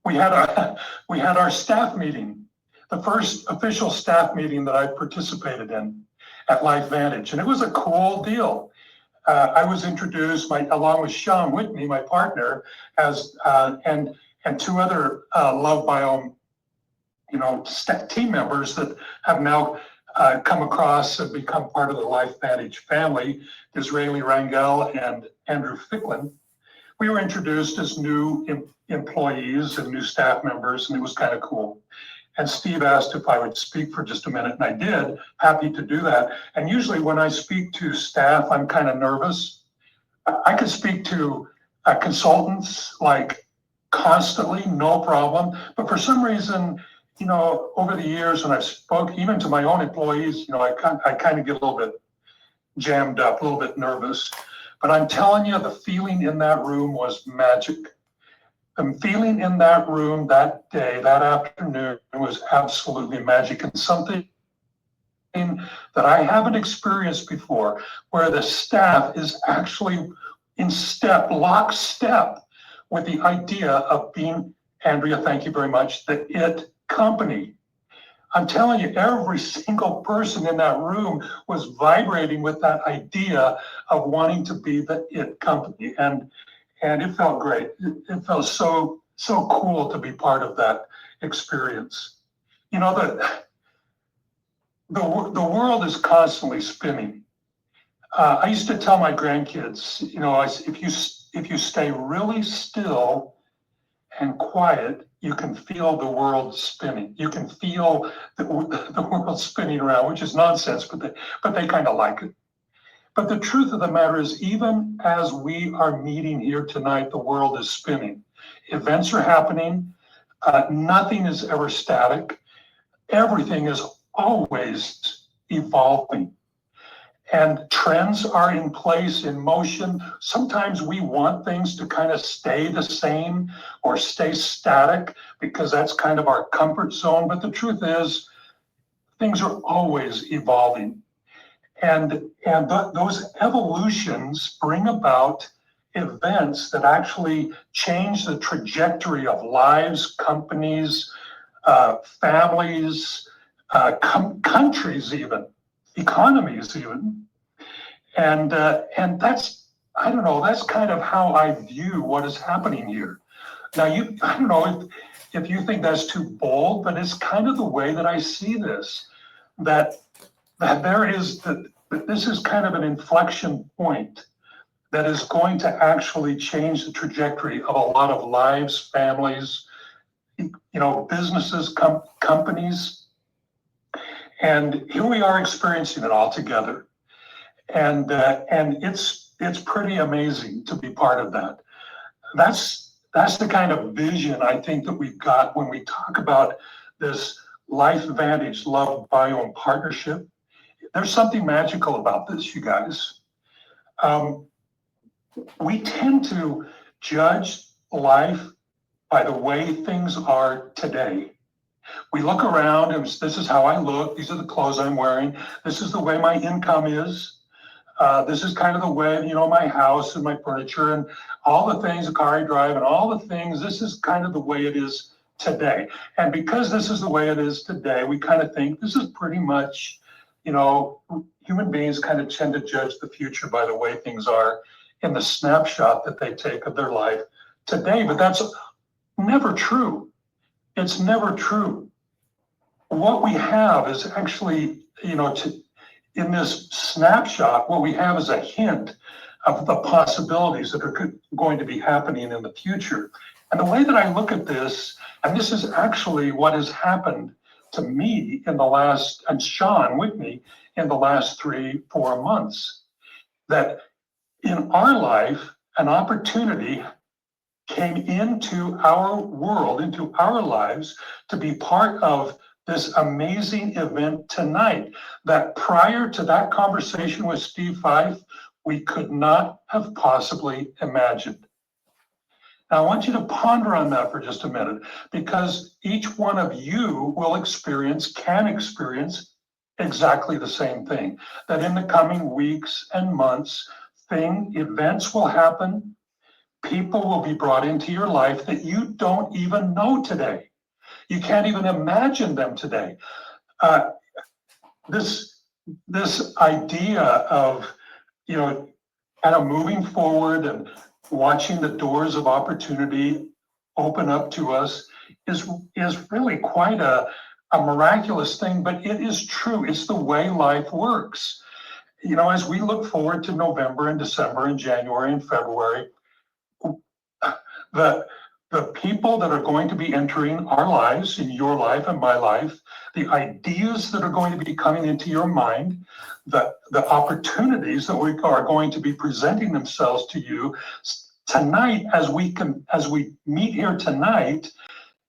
We had our staff meeting, the first official staff meeting that I participated in at LifeVantage, and it was a cool deal. I was introduced along with Sean Whitney, my partner, as and two other LoveBiome, team members that have now come across and become part of the LifeVantage family, Disraeli Rangel and Andrew Ficklin. We were introduced as new employees and new staff members, and it was kind of cool. And Steve asked if I would speak for just a minute, and I did. Happy to do that. And usually when I speak to staff, I'm kind of nervous. I could speak to consultants like constantly, no problem. But for some reason, over the years when I've spoke even to my own employees, I kind of get a little bit jammed up, a little bit nervous. But I'm telling you, the feeling in that room was magic. The feeling in that room that day, that afternoon, was absolutely magic, and something that I haven't experienced before, where the staff is actually in lockstep with the idea of being, Andrea, thank you very much, the IT company. I'm telling you, every single person in that room was vibrating with that idea of wanting to be the IT company. And it felt great. It felt so cool to be part of that experience. The world is constantly spinning. I used to tell my grandkids, if you stay really still and quiet, you can feel the world spinning. You can feel the world spinning around, which is nonsense, but they kind of like it. But the truth of the matter is, even as we are meeting here tonight, the world is spinning. Events are happening. Nothing is ever static. Everything is always evolving. And trends are in place, in motion. Sometimes we want things to kind of stay the same or stay static because that's kind of our comfort zone. But the truth is, things are always evolving. And those evolutions bring about events that actually change the trajectory of lives, companies, families, countries even, economies even. And that's, I don't know, that's kind of how I view what is happening here. Now, I don't know if you think that's too bold, but it's kind of the way that I see this, that this is kind of an inflection point that is going to actually change the trajectory of a lot of lives, families, businesses, companies. And here we are experiencing it all together. And it's pretty amazing to be part of that. That's the kind of vision I think that we've got when we talk about this LifeVantage LoveBiome partnership. There's something magical about this, you guys. We tend to judge life by the way things are today. We look around and this is how I look. These are the clothes I'm wearing. This is the way my income is. This is kind of the way, my house and my furniture and all the things, the car I drive and all the things, this is kind of the way it is today. And because this is the way it is today, we kind of think this is pretty much, human beings kind of tend to judge the future by the way things are in the snapshot that they take of their life today. But that's never true. It's never true. What we have is actually, in this snapshot, what we have is a hint of the possibilities that are going to be happening in the future. And the way that I look at this, and this is actually what has happened to me and Sean with me in the last 3-4 months, that in our life, an opportunity came into our world, into our lives, to be part of this amazing event tonight that prior to that conversation with Steve Fife, we could not have possibly imagined. Now, I want you to ponder on that for just a minute, because each one of you can experience exactly the same thing, that in the coming weeks and months, events will happen, people will be brought into your life that you don't even know today. You can't even imagine them today. This idea of, kind of moving forward and watching the doors of opportunity open up to us is really quite a miraculous thing, but it is true. It's the way life works. As we look forward to November and December and January and February, the people that are going to be entering our lives, in your life and my life, the ideas that are going to be coming into your mind, the opportunities that are going to be presenting themselves to you tonight, as we meet here tonight,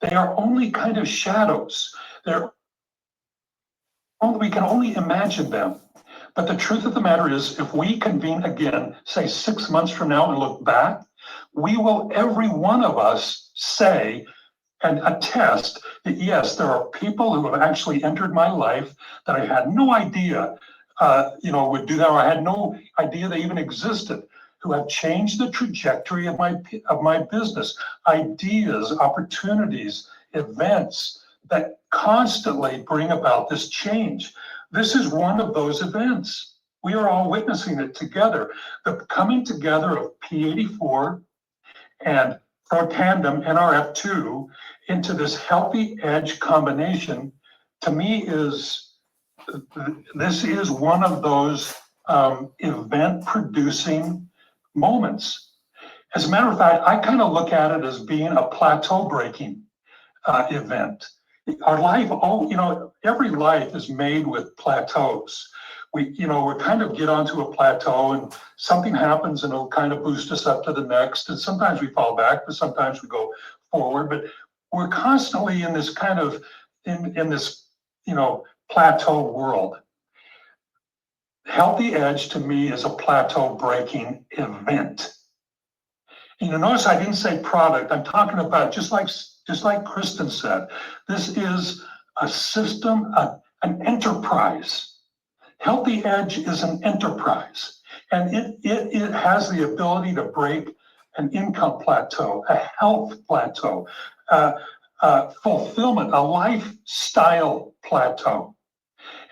they are only kind of shadows. We can only imagine them. But the truth of the matter is, if we convene again, say 6 months from now, and look back, we will, every one of us, say and attest that yes, there are people who have actually entered my life that I had no idea, would do that, or I had no idea they even existed, who have changed the trajectory of my business, ideas, opportunities, events that constantly bring about this change. This is one of those events. We are all witnessing it together. The coming together of P84 and Protandem NRF2 into this healthy edge combination, to me, this is one of those event producing moments. As a matter of fact, I kind of look at it as being a plateau breaking event. Our life, every life is made with plateaus. We kind of get onto a plateau and something happens and it'll kind of boost us up to the next. And sometimes we fall back, but sometimes we go forward. But we're constantly in this kind of, in this, plateau world. Healthy Edge to me is a plateau breaking event. And notice I didn't say product. I'm talking about, just like Kristen said, this is a system, an enterprise. Healthy Edge is an enterprise, and it has the ability to break an income plateau, a health plateau, fulfillment, a lifestyle plateau.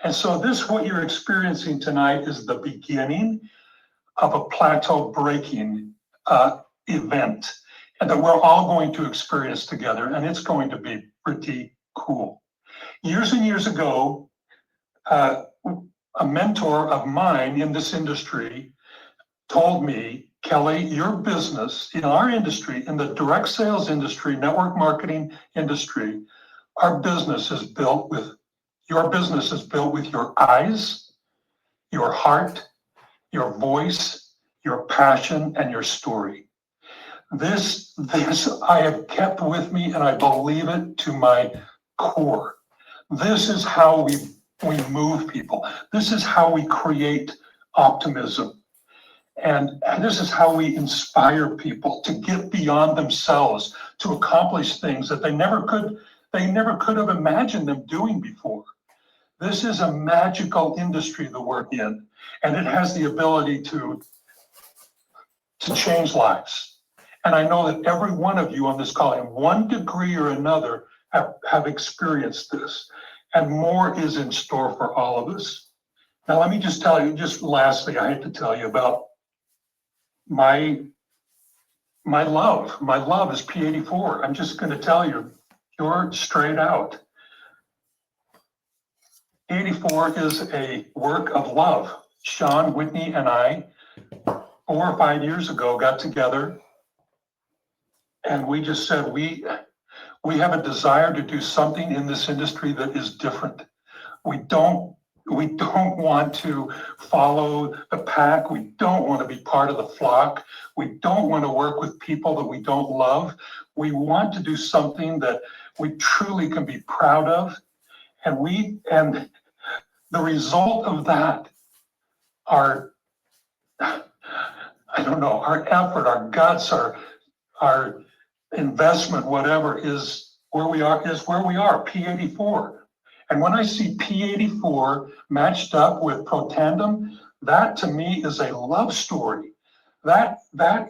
And so what you're experiencing tonight is the beginning of a plateau breaking event, and that we're all going to experience together, and it's going to be pretty cool. Years and years ago, a mentor of mine in this industry told me, Kelly, your business in our industry, in the direct sales industry, network marketing industry, our business is built with your eyes, your heart, your voice, your passion, and your story. This I have kept with me, and I believe it to my core. This is how we move people. This is how we create optimism. And this is how we inspire people to get beyond themselves, to accomplish things that they never could have imagined them doing before. This is a magical industry that we're in, and it has the ability to change lives. And I know that every one of you on this call, in one degree or another, have experienced this. And more is in store for all of us. Now, let me just tell you, just lastly, I hate to tell you about my love. My love is P84. I'm just going to tell you, you're straight out. P84 is a work of love. Sean, Whitney, and I, 4 or 5 years ago, got together, and we just said, we have a desire to do something in this industry that is different. We don't want to follow the pack. We don't want to be part of the flock. We don't want to work with people that we don't love. We want to do something that we truly can be proud of. And the result of that, our, I don't know, our effort, our guts, our investment, whatever, is where we are, P84. And when I see P84 matched up with Protandim, that to me is a love story. That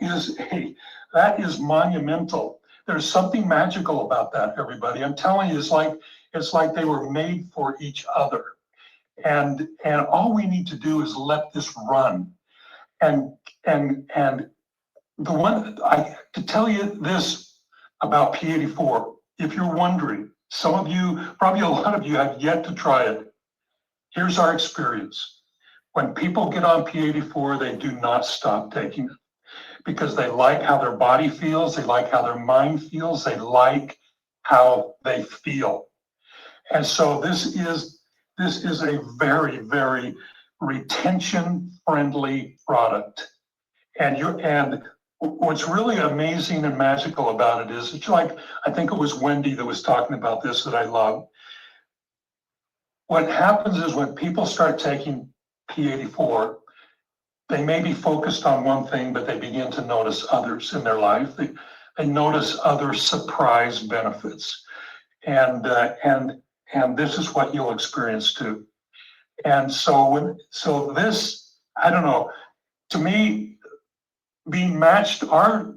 is monumental. There's something magical about that, everybody. I'm telling you, it's like they were made for each other. And all we need to do is let this run. And the one to tell you this about P84, if you're wondering, some of you, probably a lot of you, have yet to try it. Here's our experience. When people get on P84, they do not stop taking it because they like how their body feels, they like how their mind feels, they like how they feel. And so this is a very, very retention-friendly product. And what's really amazing and magical about it is, it's like, I think it was Wendy that was talking about this that I love. What happens is when people start taking P84, they may be focused on one thing, but they begin to notice others in their life. They notice other surprise benefits. And this is what you'll experience too. And so this, I don't know, to me, being matched, our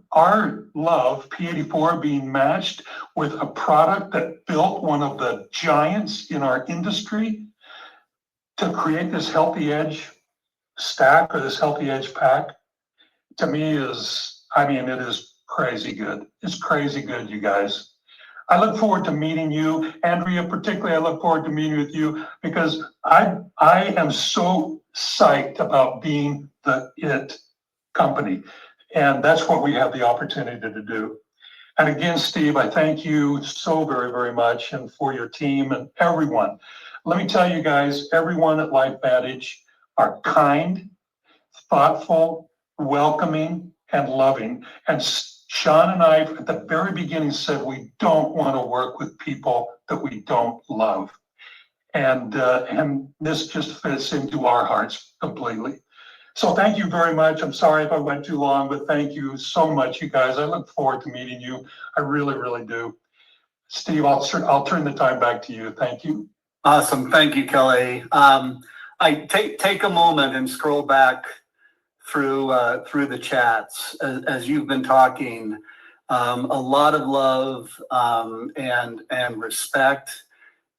love, P84, being matched with a product that built one of the giants in our industry to create this Healthy Edge stack or this Healthy Edge pack, to me is, it is crazy good. It's crazy good, you guys. I look forward to meeting you. Andrea, particularly, I look forward to meeting with you because I am so psyched about being the IT company. And that's what we have the opportunity to do. And again, Steve, I thank you so very, very much, and for your team and everyone. Let me tell you guys, everyone at LifeVantage are kind, thoughtful, welcoming, and loving. And Sean and I, at the very beginning, said we don't want to work with people that we don't love. And this just fits into our hearts completely. So thank you very much. I'm sorry if I went too long, but thank you so much, you guys. I look forward to meeting you. I really, really do. Steve, I'll turn the time back to you. Thank you. Awesome. Thank you, Kelly. I take a moment and scroll back through the chats as you've been talking. A lot of love and respect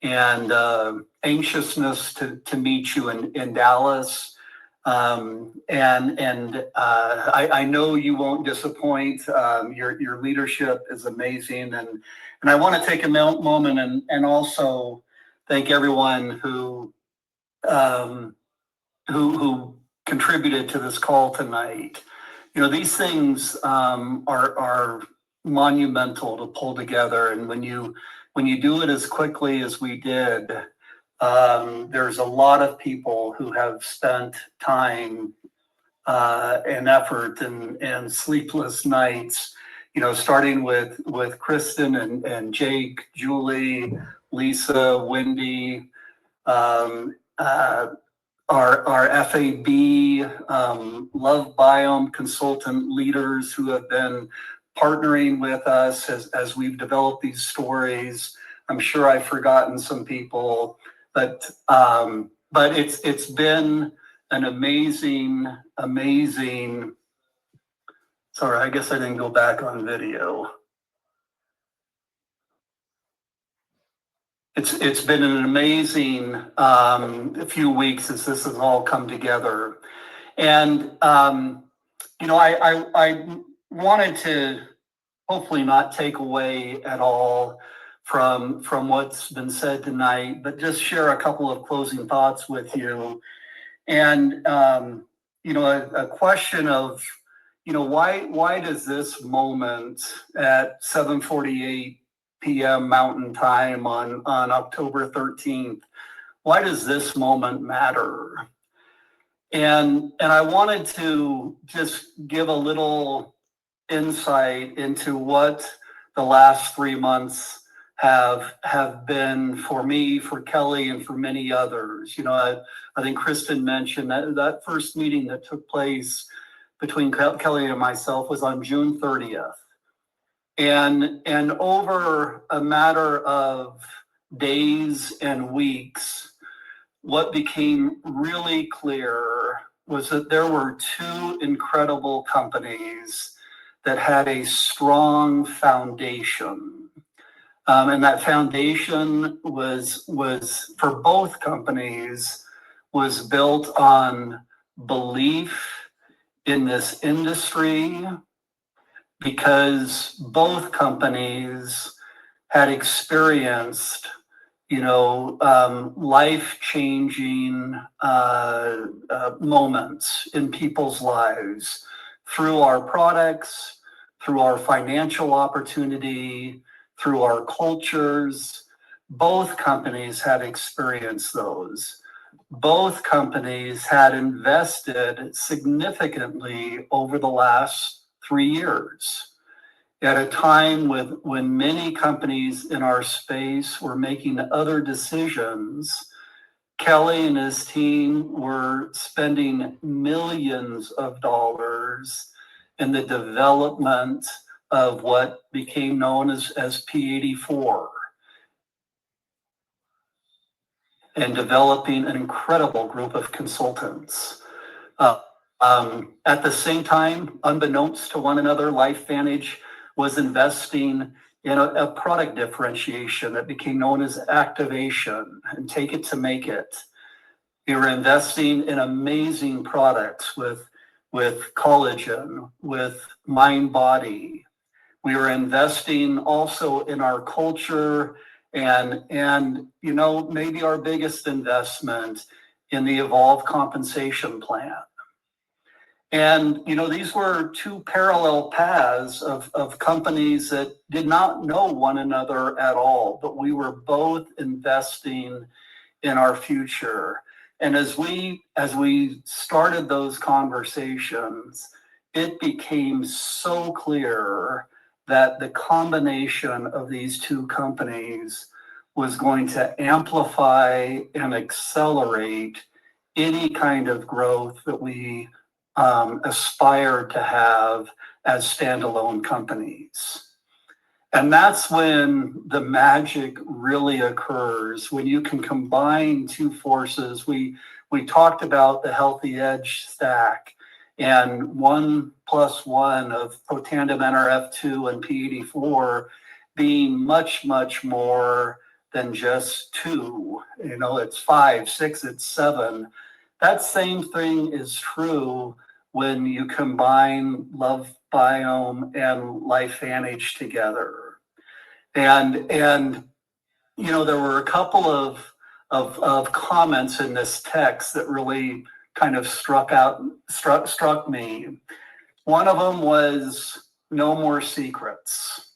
and anxiousness to meet you in Dallas. I know you won't disappoint. Your leadership is amazing, and I want to take a moment and also thank everyone who contributed to this call tonight. You know, these things are monumental to pull together, and when you do it as quickly as we did, there's a lot of people who have spent time and effort and sleepless nights, you know, starting with Kristen and Jake, Julie, Lisa, Wendy, our FAB, LoveBiome consultant leaders who have been partnering with us as we've developed these stories. I'm sure I've forgotten some people, but it's been an amazing. Sorry, I guess I didn't go back on video. It's been an amazing few weeks as this has all come together, and you know, I wanted to hopefully not take away at all from what's been said tonight, but just share a couple of closing thoughts with you. And you know, a question of, you know, why does this moment at 7:48 p.m. Mountain Time on October 13th, why does this moment matter? And I wanted to just give a little insight into what the last 3 months have been for me, for Kelly, and for many others. You know, I think Kristen mentioned that first meeting that took place between Kelly and myself was on June 30th. And over a matter of days and weeks, what became really clear was that there were two incredible companies that had a strong foundation. And that foundation was for both companies was built on belief in this industry, because both companies had experienced, life-changing moments in people's lives through our products, through our financial opportunity, through our cultures. Both companies had experienced those. Both companies had invested significantly over the last 3 years at a time when many companies in our space were making other decisions. Kelly and his team were spending millions of dollars in the development of what became known as P84, and developing an incredible group of consultants. At the same time, unbeknownst to one another, LifeVantage was investing in a product differentiation that became known as activation and take it to make it. We were investing in amazing products with collagen, with mind body. We were investing also in our culture and maybe our biggest investment in the Evolve compensation plan. And, these were two parallel paths of companies that did not know one another at all, but we were both investing in our future. And as we started those conversations, it became so clear that the combination of these two companies was going to amplify and accelerate any kind of growth that we aspired to have as standalone companies. And that's when the magic really occurs, when you can combine two forces. We talked about the Healthy Edge stack, and 1 + 1 of Protandim NRF2 and P84 being much, much more than just 2. It's 5, 6, it's 7. That same thing is true when you combine LoveBiome and LifeVantage together. And there were a couple of comments in this text that really kind of struck me. One of them was no more secrets.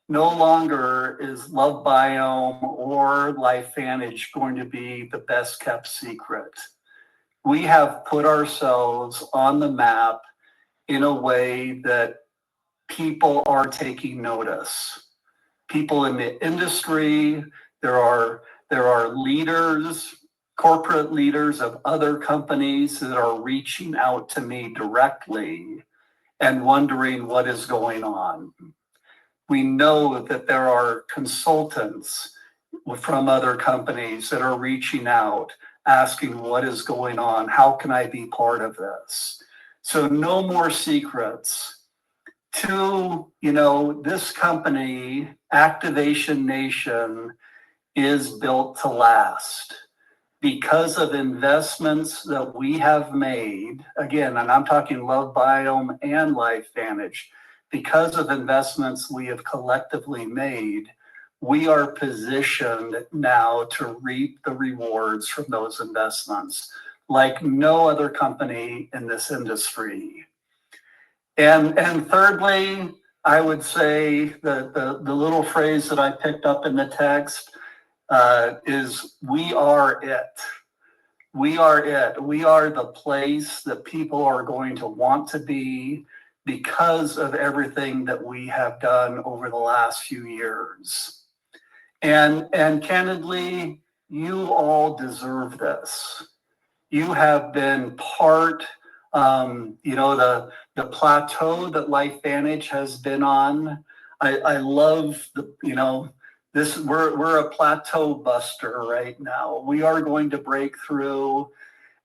No longer is LoveBiome or LifeVantage going to be the best kept secret. We have put ourselves on the map in a way that people are taking notice. People in the industry, there are leaders, corporate leaders of other companies that are reaching out to me directly and wondering what is going on. We know that there are consultants from other companies that are reaching out, asking what is going on, how can I be part of this? So no more secrets. 2, this company, Activation Nation, is built to last because of investments that we have made. Again, and I'm talking LoveBiome and LifeVantage. Because of investments we have collectively made, we are positioned now to reap the rewards from those investments like no other company in this industry. And thirdly, I would say the little phrase that I picked up in the text is we are it. We are it. We are the place that people are going to want to be because of everything that we have done over the last few years. And candidly, you all deserve this. You have been part, the plateau that LifeVantage has been on. I love this. We're a plateau buster right now. We are going to break through,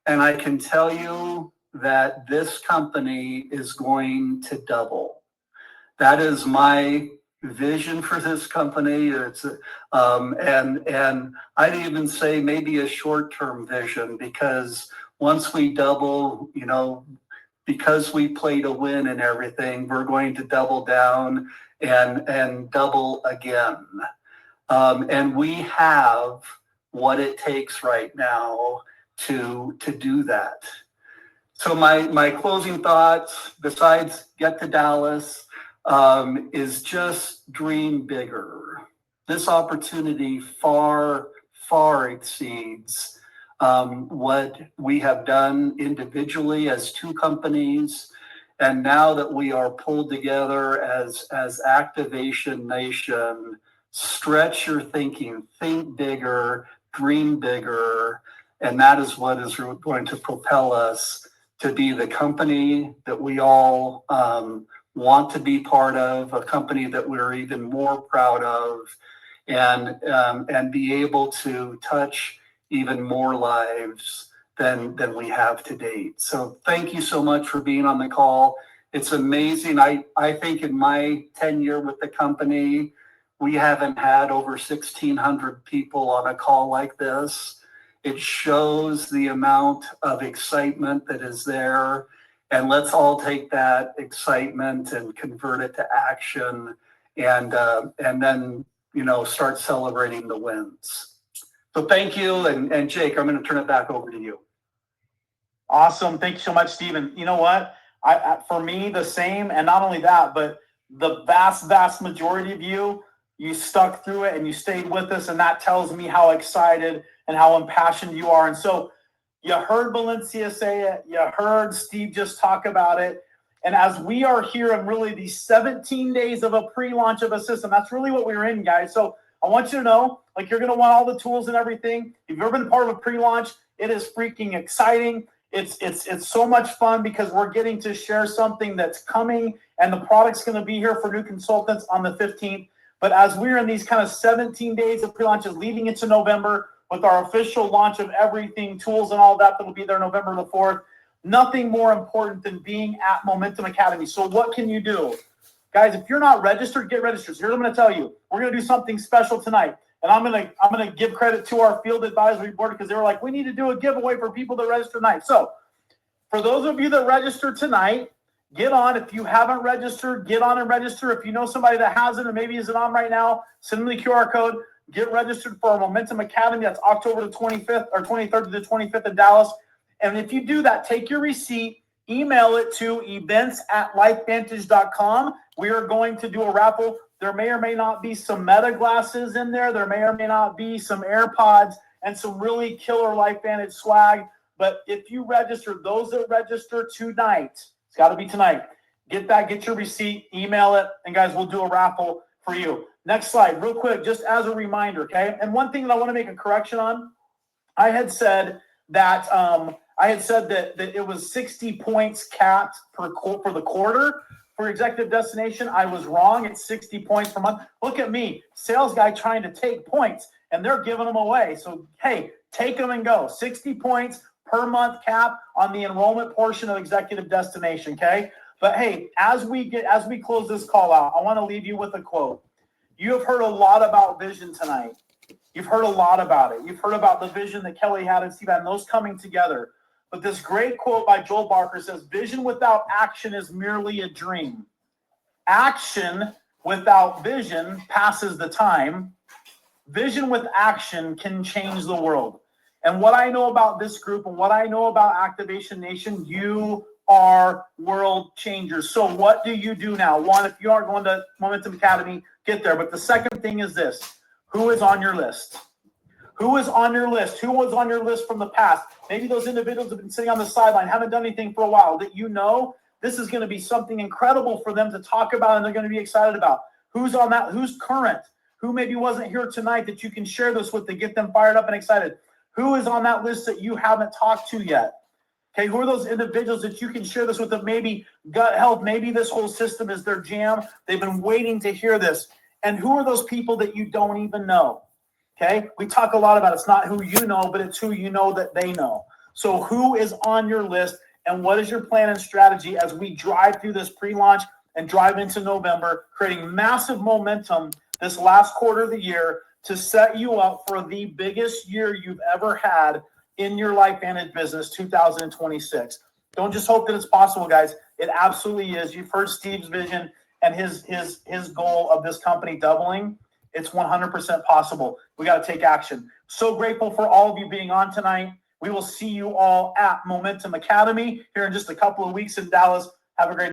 and I can tell you that this company is going to double. That is my vision for this company. It's and I'd even say maybe a short-term vision, because once we double, because we play to win and everything, we're going to double down and double again. And we have what it takes right now to do that. So my closing thoughts, besides get to Dallas, is just dream bigger. This opportunity far, far exceeds what we have done individually as two companies. And now that we are pulled together as Activation Nation, stretch your thinking, think bigger, dream bigger. And that is what is going to propel us to be the company that we all want to be part of, a company that we're even more proud of, and be able to touch even more lives than we have to date. So thank you so much for being on the call. It's amazing. I think in my tenure with the company, we haven't had over 1,600 people on a call like this. It shows the amount of excitement that is there. And let's all take that excitement and convert it to action, and then start celebrating the wins. So thank you, and Jake, I'm going to turn it back over to you. Awesome. Thank you so much, Stephen. You know what? For me, the same, and not only that, but the vast majority of you stuck through it and you stayed with us, and that tells me how excited and how impassioned you are. And so you heard Valencia say it. You heard Steve just talk about it. And as we are here in really these 17 days of a pre-launch of a system, that's really what we're in, guys. So I want you to know, you're going to want all the tools and everything. If you've ever been part of a pre-launch, it is freaking exciting. It's so much fun because we're getting to share something that's coming, and the product's going to be here for new consultants on the 15th. But as we're in these kind of 17 days of pre-launches leading into November, with our official launch of everything, tools and all that will be there November the 4th. Nothing more important than being at Momentum Academy. So what can you do? Guys, if you're not registered, get registered. So here's what I'm going to tell you. We're going to do something special tonight. And I'm going to give credit to our field advisory board, because they were like, we need to do a giveaway for people that register tonight. So for those of you that register tonight, get on. If you haven't registered, get on and register. If you know somebody that hasn't and maybe isn't on right now, send them the QR code. Get registered for our Momentum Academy. That's October the 25th or 23rd to the 25th in Dallas. And if you do that, take your receipt, email it to events@lifevantage.com. We are going to do a raffle. There may or may not be some Meta glasses in there. There may or may not be some AirPods and some really killer LifeVantage swag. But if you register, those that register tonight, it's got to be tonight. Get that, get your receipt, email it, and guys, we'll do a raffle for you. Next slide, real quick, just as a reminder, okay? And one thing that I want to make a correction on, I had said that it was 60 points capped for the quarter for Executive Destination. I was wrong. It's 60 points per month. Look at me, sales guy trying to take points, and they're giving them away. So hey, take them and go. 60 points per month cap on the enrollment portion of Executive Destination. Okay, but hey, as we close this call out, I want to leave you with a quote. You have heard a lot about vision tonight. You've heard a lot about it. You've heard about the vision that Kelly had and Steve had, and those coming together. But this great quote by Joel Barker says, vision without action is merely a dream. Action without vision passes the time. Vision with action can change the world. And what I know about this group and what I know about Activation Nation, you are world changers. So what do you do now? One, if you aren't going to Momentum Academy, get there. But the second thing is this. Who is on your list? Who is on your list? Who was on your list from the past? Maybe those individuals have been sitting on the sideline, haven't done anything for a while, that you know this is going to be something incredible for them to talk about and they're going to be excited about. Who's on that? Who's current? Who maybe wasn't here tonight that you can share this with to get them fired up and excited? Who is on that list that you haven't talked to yet? Okay, who are those individuals that you can share this with that maybe gut health, maybe this whole system is their jam. They've been waiting to hear this. And who are those people that you don't even know? Okay, we talk a lot about it's not who you know, but it's who you know that they know. So who is on your list and what is your plan and strategy as we drive through this pre-launch and drive into November, creating massive momentum this last quarter of the year to set you up for the biggest year you've ever had in your LifeVantage business, 2026. Don't just hope that it's possible, guys. It absolutely is. You've heard Steve's vision and his goal of this company doubling. It's 100% possible. We got to take action. So grateful for all of you being on tonight. We will see you all at Momentum Academy here in just a couple of weeks in Dallas. Have a great